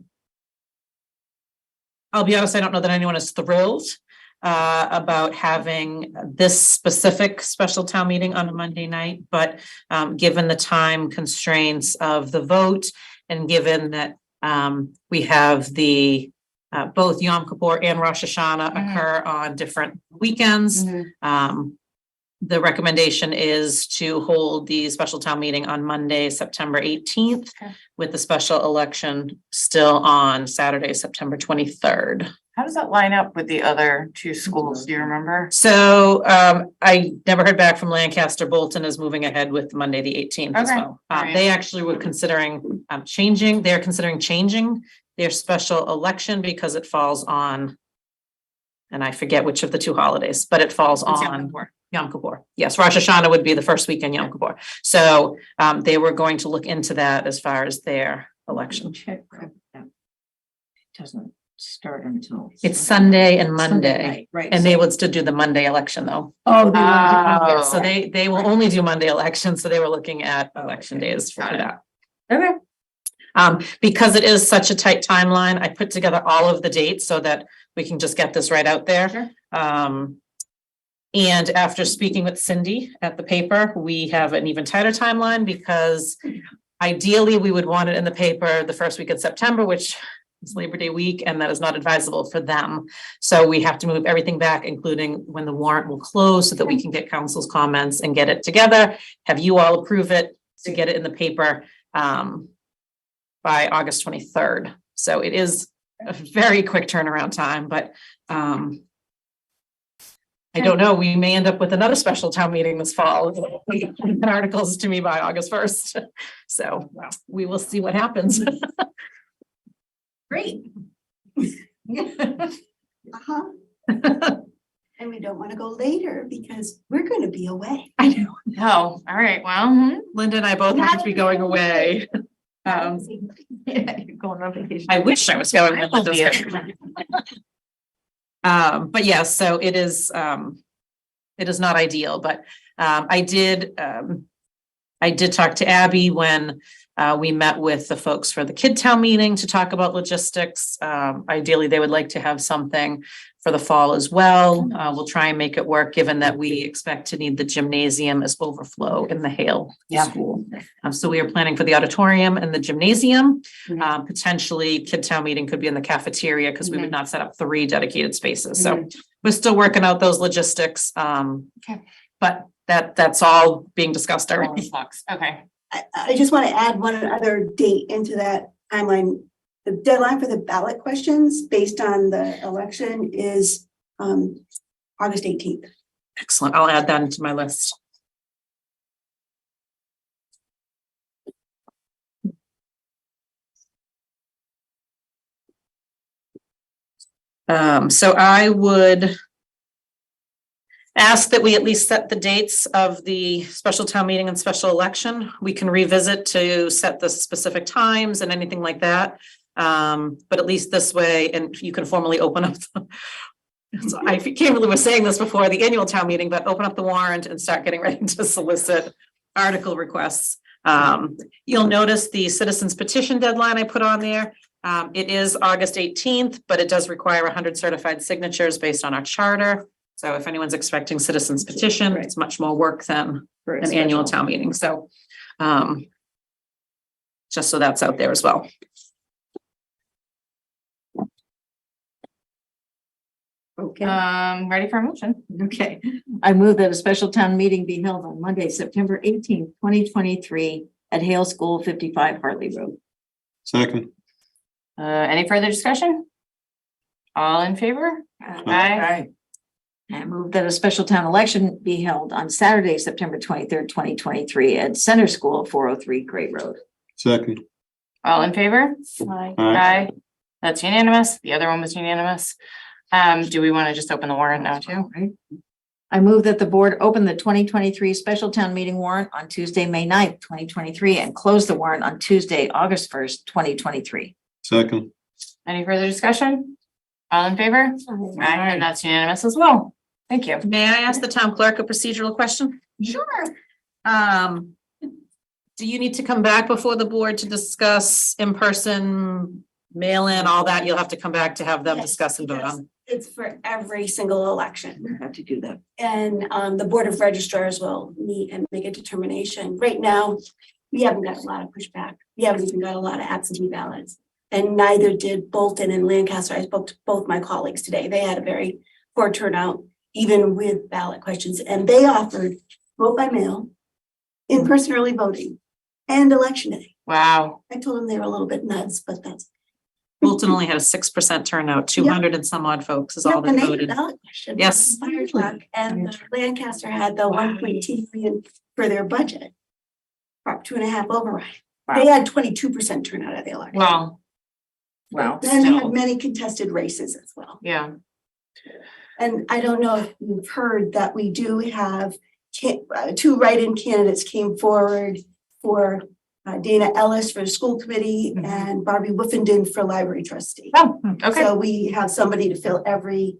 be honest, I don't know that anyone is thrilled about having this specific special town meeting on a Monday night, but given the time constraints of the vote and given that we have the both Yom Kippur and Rosh Hashanah occur on different weekends. The recommendation is to hold the special town meeting on Monday, September 18th, with the special election still on Saturday, September 23rd. How does that line up with the other two schools? Do you remember? So I never heard back from Lancaster. Bolton is moving ahead with Monday, the 18th as Okay. well. Alright. They actually were considering changing their special election because it falls on, and I forget which of the two holidays, but it falls It's Yom on Kippur. Yom Kippur. Yes, Rosh Hashanah would be the first weekend Yom Kippur. So they were going to look into that as far as their election. Doesn't start until. It's Sunday and Monday, Right. and they would still do the Monday election though. Oh, Yeah, so they will only do Monday elections, so they were looking at election days for Got it. that. Okay. Because it is such a tight timeline, I put together all of the dates so that we can just get this right out there. Sure. And after speaking with Cindy at the paper, we have an even tighter timeline because ideally we would want it in the paper the first week of September, which is Labor Day week, and that is not advisable for them. So we have to move everything back, including when the warrant will close so that we can get council's comments and get it together, have you all approve it to get it in the paper by August 23rd. So it is a very quick turnaround time, but I don't know, we may end up with another special town meeting this fall. And articles to me by August 1st. So we will see what happens. Great. Uh-huh. And we don't want to go later because we're going to be away. I know. Oh, all right, well. Linda and I both have to be going away. Yeah, you're going on vacation. I wish I was going. I will be. But yes, so it is not ideal, but I did talk to Abby when we met with the folks for the Kid Town meeting to talk about logistics. Ideally, they would like to have something for the fall as well. We'll try and make it work, given that we expect to need the gymnasium as overflow in the Hale School. So we are planning for the auditorium and the gymnasium. Potentially, Kid Town meeting could be in the cafeteria because we would not set up 3 dedicated spaces. So we're still working out those logistics. But that's all being discussed already. Okay. I just want to add one other date into that timeline. The deadline for the ballot questions based on the election is August 18th. Excellent. I'll add that into my list. So I would ask that we at least set the dates of the special town meeting and special election. We can revisit to set the specific times and anything like that. But at least this way, and you can formally open up. So I can't believe we're saying this before the annual town meeting, but open up the warrant and start getting ready to solicit article requests. You'll notice the citizens petition deadline I put on there. It is August 18th, but it does require 100 certified signatures based on our charter. So if anyone's expecting citizens petition, it's much more work than an annual town meeting. So just so that's out there as well. Okay. Ready for a motion? Okay, I move that a special town meeting be held on Monday, September 18th, 2023 at Hale School, 55 Hartley Road. Second. Any further discussion? All in favor? Aye. I move that a special town election be held on Saturday, September 23rd, 2023 at Center School, 403 Great Road. Second. All in favor? Aye. Aye. That's unanimous. The other one was unanimous. Do we want to just open the warrant now too? I move that the board open the 2023 special town meeting warrant on Tuesday, May 9th, 2023 and close the warrant on Tuesday, August 1st, 2023. Second. Any further discussion? All in favor? Aye, and that's unanimous as well. Thank you. May I ask the town clerk a procedural question? Sure. Do you need to come back before the board to discuss in-person, mail-in, all that? You'll have to come back to have them Yes, discuss and vote yes. on. It's for every single election. I have to do that. And the Board of Registrars will meet and make a determination. Right now, we haven't got a lot of pushback. We haven't even got a lot of absentee ballots. And neither did Bolton and Lancaster. I spoke to both my colleagues today. They had a very poor turnout, even with ballot questions. And they offered vote by mail, in-person early voting, and election day. Wow. I told them they were a little bit nuts, but that's. Bolton only had a 6% turnout, 200 and some odd folks is all And that they had a voted. ballot question. Yes. Fire truck, and the Lancaster had the 1.2 million for their budget. Prop 2.5 override. They had 22% turnout at the election. Well. And they had Still, many contested races as well. yeah. And I don't know if you've heard that we do have two write-in candidates came forward for Dana Ellis for the school committee and Barbie Woofenden for library trustee. Oh, okay. So we have somebody to fill every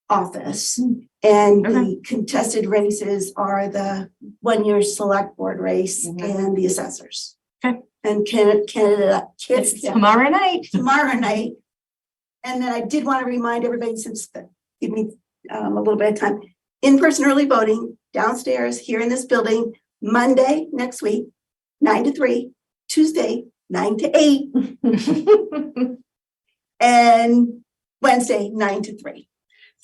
office. And the Okay. contested races are the one-year select board race and the assessors. Okay. And Canada. It's tomorrow night. Tomorrow night. And then I did want to remind everybody, since give me a little bit of time, in-person early voting downstairs here in this building, Monday next week, 9 to 3, Tuesday, 9 to 8, and Wednesday, 9 to 3.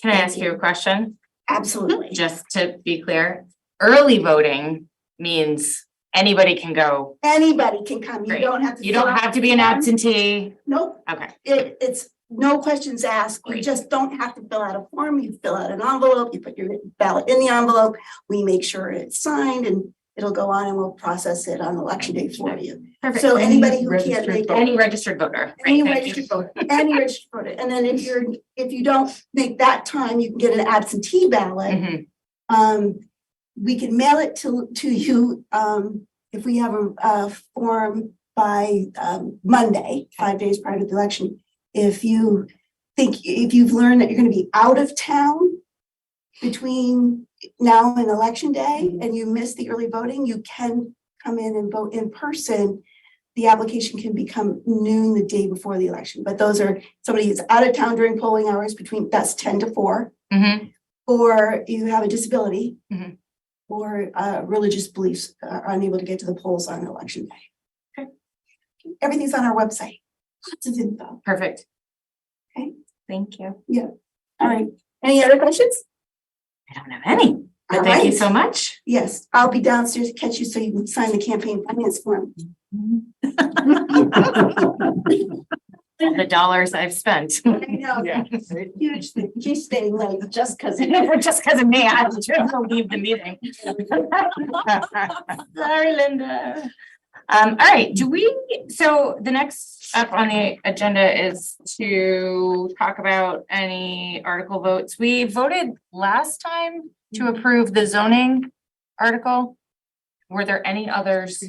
Can I ask you a question? Absolutely. Just to be clear, early voting means anybody can go. Anybody can come. You Great. don't have to. You don't fill out have to be an the form. absentee. Nope. Okay. It's no questions asked. You Great. just don't have to fill out a form. You fill out an envelope, you put your ballot in the envelope. We make sure it's signed and it'll go on and we'll process it on election day for you. Perfect. So anybody who can't make it, Any registered voter. any Right, thank registered you. voter, any registered voter. And then if you don't make that time, you can get an absentee ballot. Mhm. We can mail it to you, if we have a form by, Monday, 5 days prior to the election. If you've learned that you're gonna be out of town between now and election day and you miss the early voting, you can come in and vote in person. The application can become noon the day before the election, but those are somebody who's out of town during polling hours that's 10 to 4. Mhm. Or you have a disability. Mhm. Or religious beliefs are unable to get to the polls on election day. Okay. Everything's on our website. Lots of info. Perfect. Okay. Thank you. All right. Any other questions? I don't have any, but All thank you right. so much. Yes, I'll be downstairs to catch you so you can sign the campaign finance form. The dollars I've spent. I know. Huge thing. She's staying late just because. Just because of me, I had to leave the meeting. Sorry, Linda. All right, so the next up on the agenda is to talk about any article votes. We voted last time to approve the zoning article. Were there any others?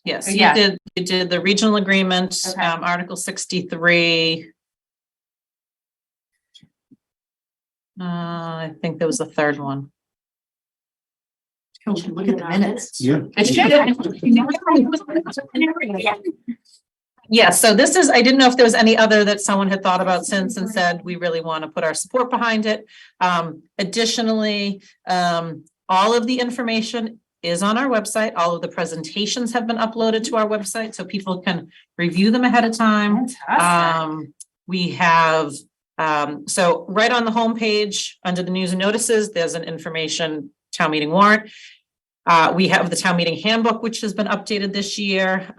Yes, Yeah. you did the regional agreement, Okay. Article 63. I think there was a third one. Look at the minutes. Yeah. It should. Yeah, so this is, I didn't know if there was any other that someone had thought about since and said, we really want to put our support behind it. Additionally, all of the information is on our website. All of the presentations have been uploaded to our website so people can review them ahead of time. Fantastic. We have, so right on the homepage, under the news and notices, there's an information town meeting warrant. We have the town meeting handbook, which has been updated this year.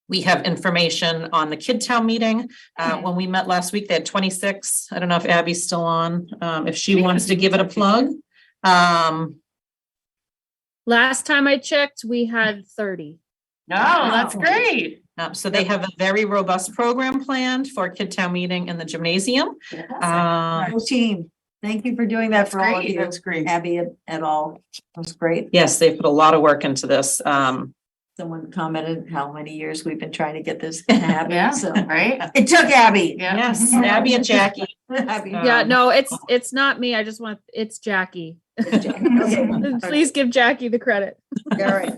We have information on the Kid Town meeting. When we met last week, they had 26. I don't know if Abby's still on, if she wants to give it a plug. Last time I checked, we had 30. No, that's great. So they have a very robust program planned for Kid Town meeting in the gymnasium. Whole team. Thank you for doing that for all of great. you. That's great. Abby et al. That was great. Yes, they put a lot of work into this. Someone commented how many years we've been trying to get this to happen. Yeah, So right? it took Abby. Yeah. Yes, Abby and Jackie. Abby. Yeah, no, it's not me. I just want, it's Jackie. Okay. Please give Jackie the credit. All right.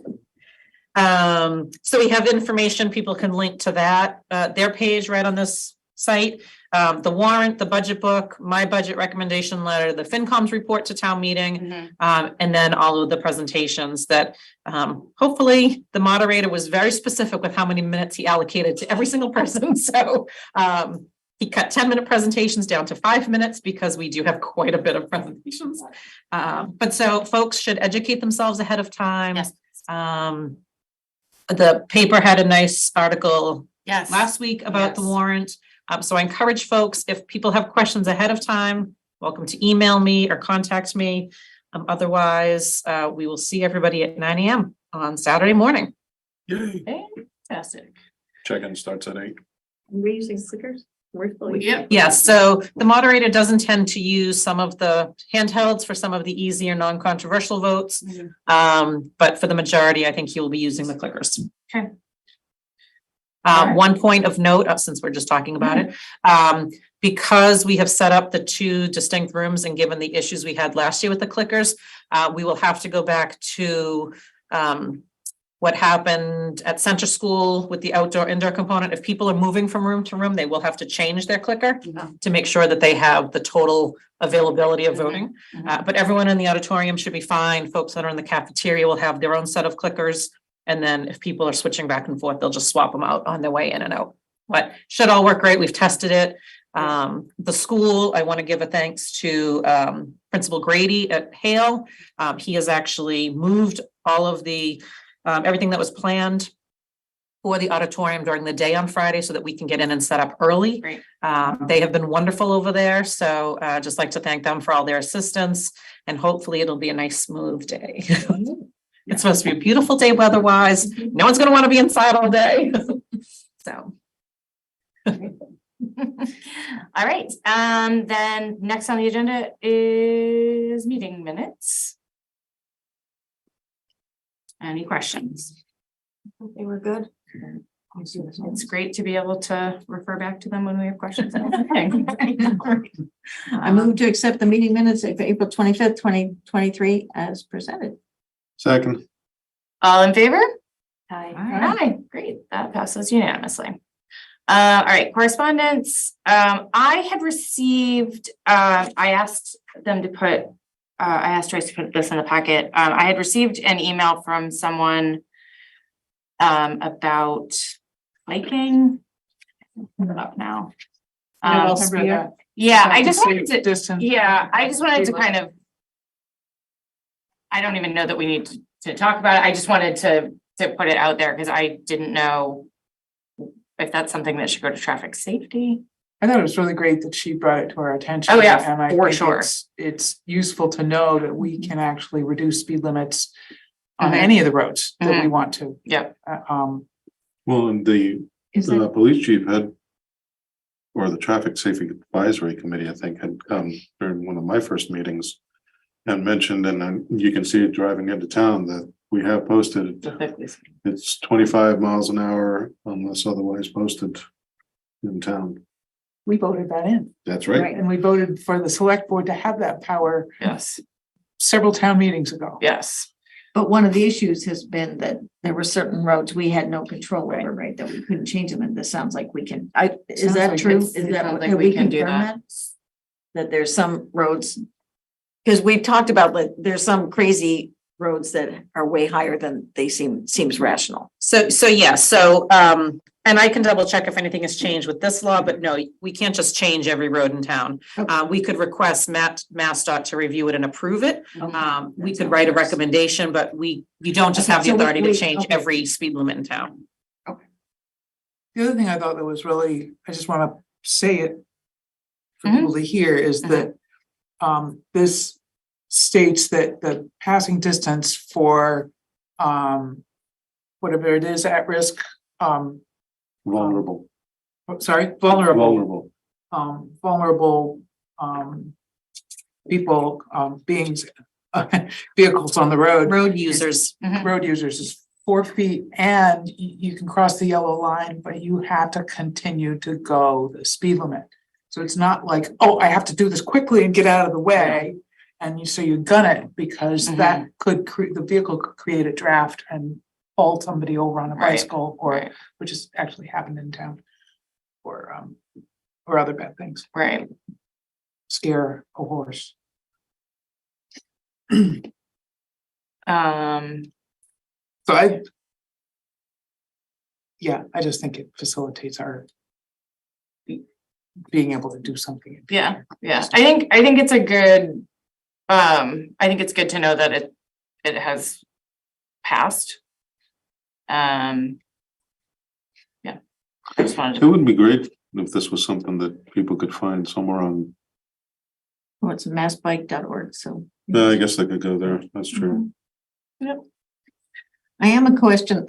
So we have information, people can link to that, their page right on this site. The warrant, the budget book, my budget recommendation letter, the FinCom's report to town meeting, and then all of the presentations that, hopefully the moderator was very specific with how many minutes he allocated to every single person. So, he cut 10-minute presentations down to 5 minutes because we do have quite a bit of presentations. But so folks should educate themselves ahead of time. Yes. The paper had a nice article Yes. last week about the Yes. warrant. So I encourage folks, if people have questions ahead of time, welcome to email me or contact me. Otherwise, we will see everybody at 9 a.m. on Saturday morning. Yay. Fantastic. Check-in starts at 8. We're using stickers. Yep. Yes, so the moderator does intend to use some of the handhelds for some of the easier non-controversial votes. But for the majority, I think he will be using the clickers. Okay. Alright. One point of note, since we're just talking about it, because we have set up the 2 distinct rooms and given the issues we had last year with the clickers, we will have to go back to what happened at Center School with the outdoor-indoor component. If people are moving from room to room, they will have to change their clicker to make sure that they have the total availability of voting. But everyone in the auditorium should be fine. Folks that are in the cafeteria will have their own set of clickers. And then if people are switching back and forth, they'll just swap them out on their way in and out. But should all work great. We've tested it. The school, I want to give a thanks to Principal Grady at Hale. He has actually moved all of the everything that was planned for the auditorium during the day on Friday so that we can get in and set up early. Great. They have been wonderful over there. So just like to thank them for all their assistance, and hopefully it'll be a nice smooth day. It's supposed to be a beautiful day weather-wise. No one's going to want to be inside all day. So. All right, then next on the agenda is meeting minutes. Any questions? They were good. It's great to be able to refer back to them when we have questions. I move to accept the meeting minutes of April 25th, 2023 as presented. Second. All in favor? Hi. Aye, great, that passes unanimously. All right, correspondence. I had received, I asked them to put, I asked Trace to put this in the packet. I had received an email from someone about hiking. Put it up now. Yeah, I just wanted to, Distance. yeah, I just wanted to kind of, I don't even know that we need to talk about it. I just wanted to put it out there because I didn't know if that's something that should go to traffic safety. I thought it was really great that she brought it to our attention. Oh, yeah, and I for think sure. It's useful to know that we can actually reduce speed limits on Mhm. any of the roads that we want to. Yep. Well, and the police chief had, or the Traffic Safety Advisory Committee, I think, had come during one of my first meetings and mentioned, and then you can see it driving into town, that we have posted, it's 25 miles an hour unless otherwise posted in town. We voted that in. That's right. And we voted for the select board to have that power Yes, several town meetings ago. yes. But one of the issues has been that there were certain roads we had no control over, right? That we couldn't change them. And this sounds like we can, is Sounds that like true? it's- Is it that, sounds like have we we can do confirmed that. that? That there's some roads, because we've talked about that there's some crazy roads that are way higher than they seems rational. So, and I can double check if anything has changed with this law, but no, we can't just change every road in town. We could request MassDOT to review it and approve it. We could write a recommendation, but you don't just have the So authority to we- change okay. every speed limit in town. The other thing I thought that was really, I just want to say it for Mhm. people to hear is that this states that the passing distance for whatever it is at risk, Vulnerable, vulnerable people, beings, vehicles on the road. Road users. Road users is 4 feet, and you can cross the yellow line, but you have to continue to go the speed limit. So it's not like, oh, I have to do this quickly and get out of the way. And so you gun it because that could the vehicle could create a draft and haul somebody over on a bicycle or which has actually happened in town. Or other bad things. Right. Scare a horse. So I just think it facilitates our being able to do something. Yeah. I think it's a good, I think it's good to know that it has passed. Yeah. I just wanted it to, would be great if this was something that people could find somewhere on, Well, it's massbike.org, so. I guess they could go there, that's true. I am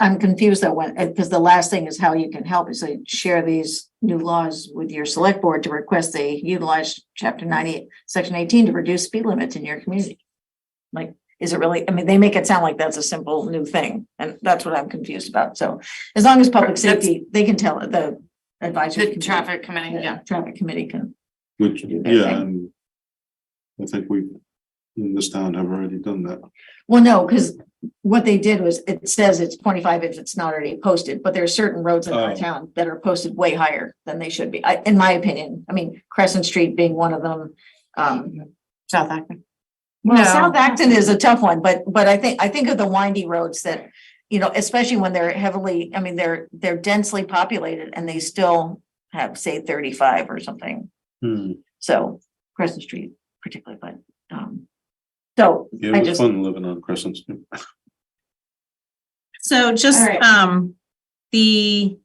I'm confused that one, because the last thing is how you can help is to share these new laws with your select board to request they utilize chapter 98, section 18 to reduce speed limits in your community. Like, is it really, I mean, they make it sound like that's a simple new thing, and that's what I'm confused about. So as long as public safety, they can tell it, the advisory. the traffic committee, yeah. Traffic committee can. Which, do their yeah, thing. and I think we, in this town, have already done that. Well, no, because what they did was, it says it's 25 if it's not already posted, but there are certain roads in our town that are posted way higher than they should be, in my opinion. I mean, Crescent Street being one of them. South Acton. Well, No. South Acton is a tough one, but I think of the windy roads that, you know, especially when they're heavily, I mean, they're densely populated and they still have, say, 35 or something. So Crescent Street particularly, but so Yeah, I it was just. fun living on Crescent Street. So just, All right. the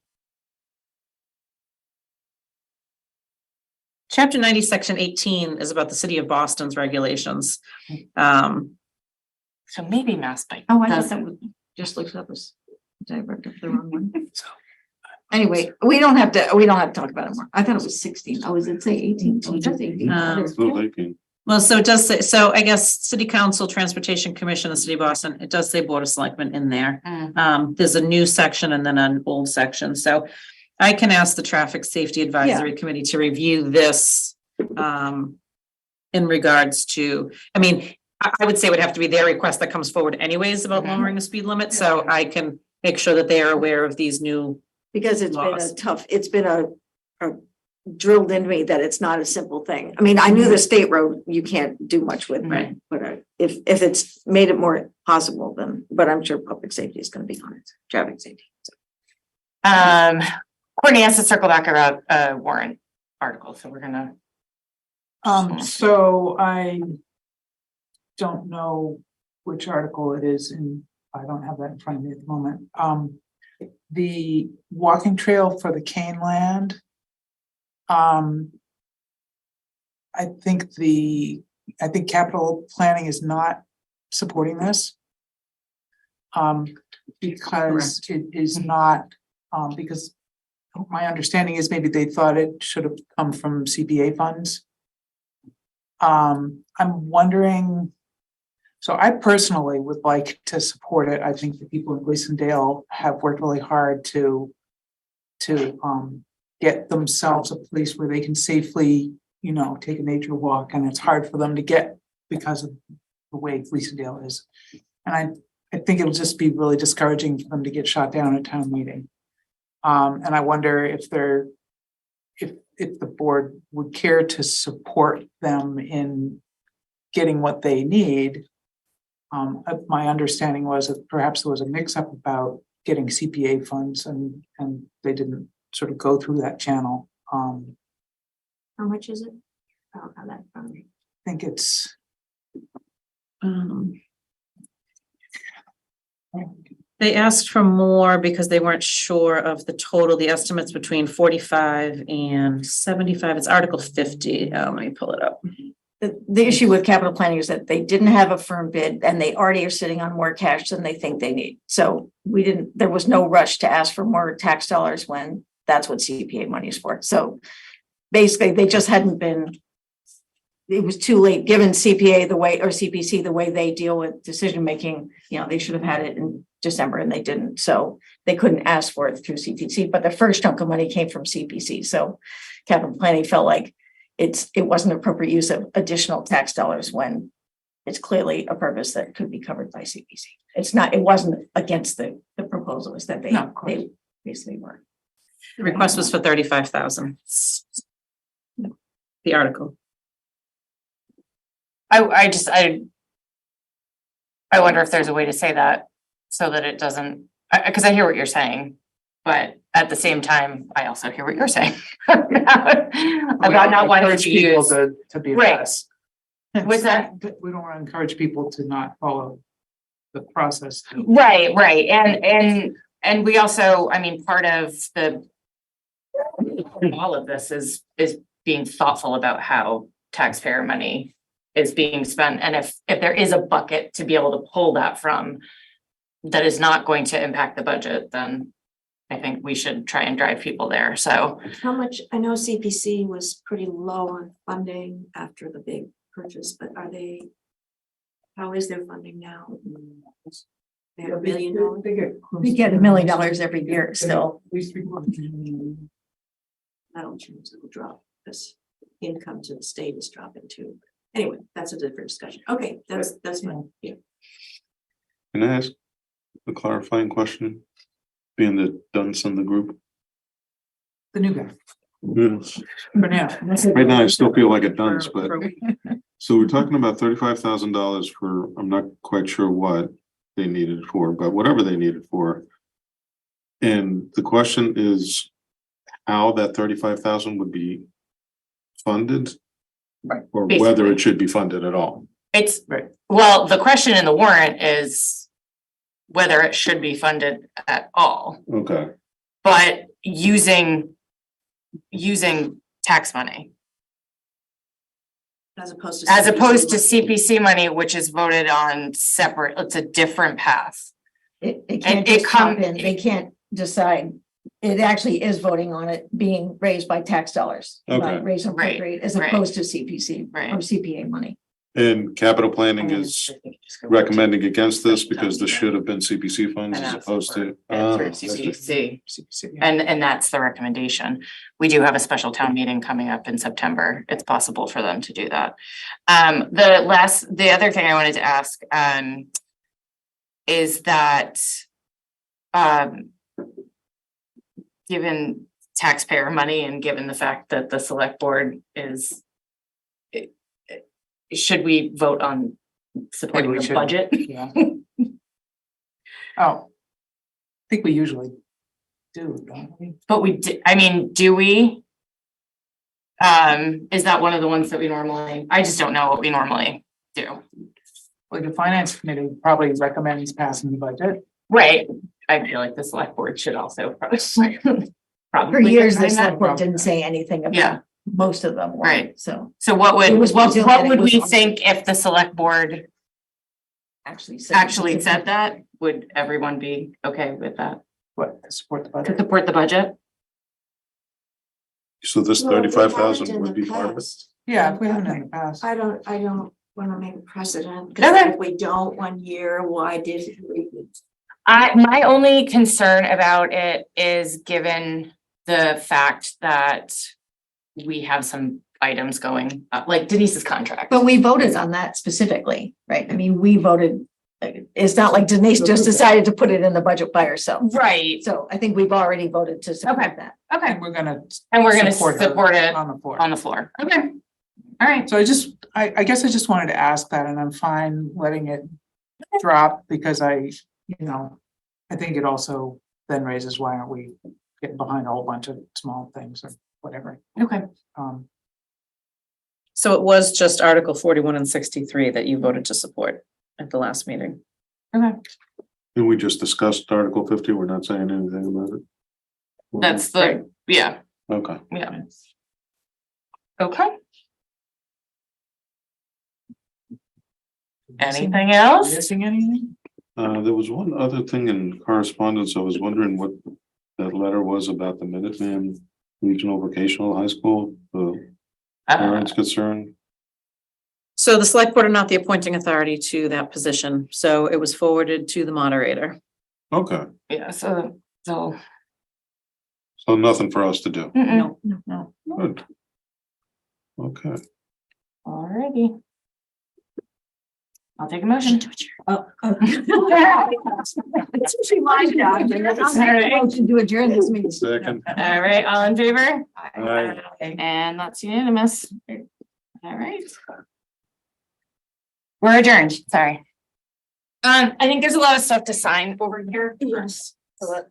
Chapter 90, Section 18 is about the city of Boston's regulations. So maybe Mass Bike. Oh, I thought that was just looks up as. Did I write up the wrong one? Anyway, we don't have to talk about it more. I thought it was 16. Oh, does it say 18? Oh, it does 18. So they can- Well, so it does say, so I guess City Council, Transportation Commission, the City of Boston, it does say Board of Selectmen in there. There's a new section and then an old section, so I can ask the Traffic Safety Advisory Committee to review this in regards to, I mean, I would say it would have to be their request that comes forward anyways about lowering the speed limit, so I can make sure that they are aware of these new. Because it's been laws. a tough, it's been a drilled into me that it's not a simple thing. I mean, I knew the state road you can't do much with, Right. but if it's made it more possible, then, but I'm sure public safety is going to be on it, traffic safety. So. Courtney has to circle back about a warrant article, so we're gonna. So I don't know which article it is, and I don't have that in front of me at the moment. The walking trail for the Cane Land. I think capital planning is not supporting this. Because it is not, because my understanding is maybe they thought it should have come from CPA funds. I'm wondering, so I personally would like to support it. I think the people in Gleasondale have worked really hard to get themselves a place where they can safely, take a nature walk, and it's hard for them to get because of the way Gleasondale is. And I think it'll just be really discouraging for them to get shot down at town meeting. And I wonder if the board would care to support them in getting what they need. My understanding was that perhaps there was a mix-up about getting CPA funds, and they didn't sort of go through that channel. How much is it? I don't have that in front of me. I think it's They asked for more because they weren't sure of the total, the estimates between 45 and 75. It's Article 50. Let me pull it up. The issue with capital planning is that they didn't have a firm bid and they already are sitting on more cash than they think they need. So there was no rush to ask for more tax dollars when that's what CPA money is for. So basically, they just hadn't been, it was too late, given CPA the way, or CPC the way they deal with decision making, they should have had it in December and they didn't. So they couldn't ask for it through CPC, but the first chunk of money came from CPC. So capital planning felt like it wasn't appropriate use of additional tax dollars when it's clearly a purpose that could be covered by CPC. It wasn't against the proposal, it's that they basically were. The request was for 35,000. The article. I wonder if there's a way to say that so that it doesn't, because I hear what you're saying, but at the same time, I also hear what you're saying about not wanting to use. To be Right. less. What's that? We don't want to encourage people to not follow the process. Right. And we also, part of all of this is being thoughtful about how taxpayer money is being spent. And if there is a bucket to be able to pull that from that is not going to impact the budget, then I think we should try and drive people there. So How much, I know CPC was pretty low on funding after the big purchase, but how is their funding now? They have $1 million? They get $1 million every year still. That'll change, it'll drop because income to the state is dropping too. Anyway, that's a different discussion. Okay, that's fine. Yeah. Can I ask a clarifying question? Being that Dunn's in the group. The new guy, Yes. for now. Right now, I still feel like it Dunn's, but so we're talking about $35,000 for, I'm not quite sure what they needed it for, but whatever they needed it for. And the question is how that 35,000 would be funded? Right. Or Basically. whether it should be funded at all. it's, well, the question in the warrant is whether it should be funded at all, Okay, but using tax money As opposed to. CPC money, which is voted on separate, it's a different path. It And can't it just come come- in, they can't decide. It actually is voting on it being raised by tax dollars. Okay. Raise and Right, appropriate as right. opposed to CPC Right. or CPA money. and capital planning is recommending against this because this should have been CPC funds as opposed to. CPC. And that's the recommendation. We do have a special town meeting coming up in September. It's possible for them to do that. The other thing I wanted to ask, is that, given taxpayer money and given the fact that the select board should we vote on supporting we the should. budget? Yeah. Oh. I think we usually do, don't we? But do we? Is that one of the ones that we normally, I just don't know what we normally do. Well, the finance committee probably recommends passing the budget. Right, I feel like the select board should also probably. For years, the recommend that. select board didn't say anything Yeah. about most of them. Right. So So what would, It was what legitimate, would it was we awesome. think if the select board actually said that? Would everyone be okay with that? What, to support the To budget? support the budget? So this Well, we 35,000 haven't in would the be part of it? past. Yeah, if we haven't in the past. I don't wanna make a precedent, because Okay. if we don't one year, why did we? My only concern about it is given the fact that we have some items going, like Denise's contract. But we voted on that specifically, right? I mean, we voted, it's not like Denise just decided to put it in the budget by herself. Right, So I think we've already voted to support Okay. that. okay, And we're gonna support it on the floor. on the floor. Okay, all right. So I guess I just wanted to ask that, and I'm fine letting it drop because I think it also then raises why aren't we getting behind a whole bunch of small things or whatever. Okay. So it was just Article 41 and 63 that you voted to support at the last meeting. Okay. And we just discussed Article 50, we're not saying anything about it. That's the, yeah, Okay, yeah. Okay. Anything else? Missing anything? there was one other thing in correspondence, I was wondering what that letter was about the Minuteman Regional Vocational High School, the parents concerned. So the select board are not the appointing authority to that position, so it was forwarded to the moderator. Okay, Yeah, so, so nothing for us to do. mm-mm. No. Good. Okay, Alrighty. I'll take a motion. Oh, It's usually my job. To adjourn this meeting. second. All right, all in favor? Aye. And that's unanimous. All right. We're adjourned, sorry. I think there's a lot of stuff to sign over here. Yes. So let's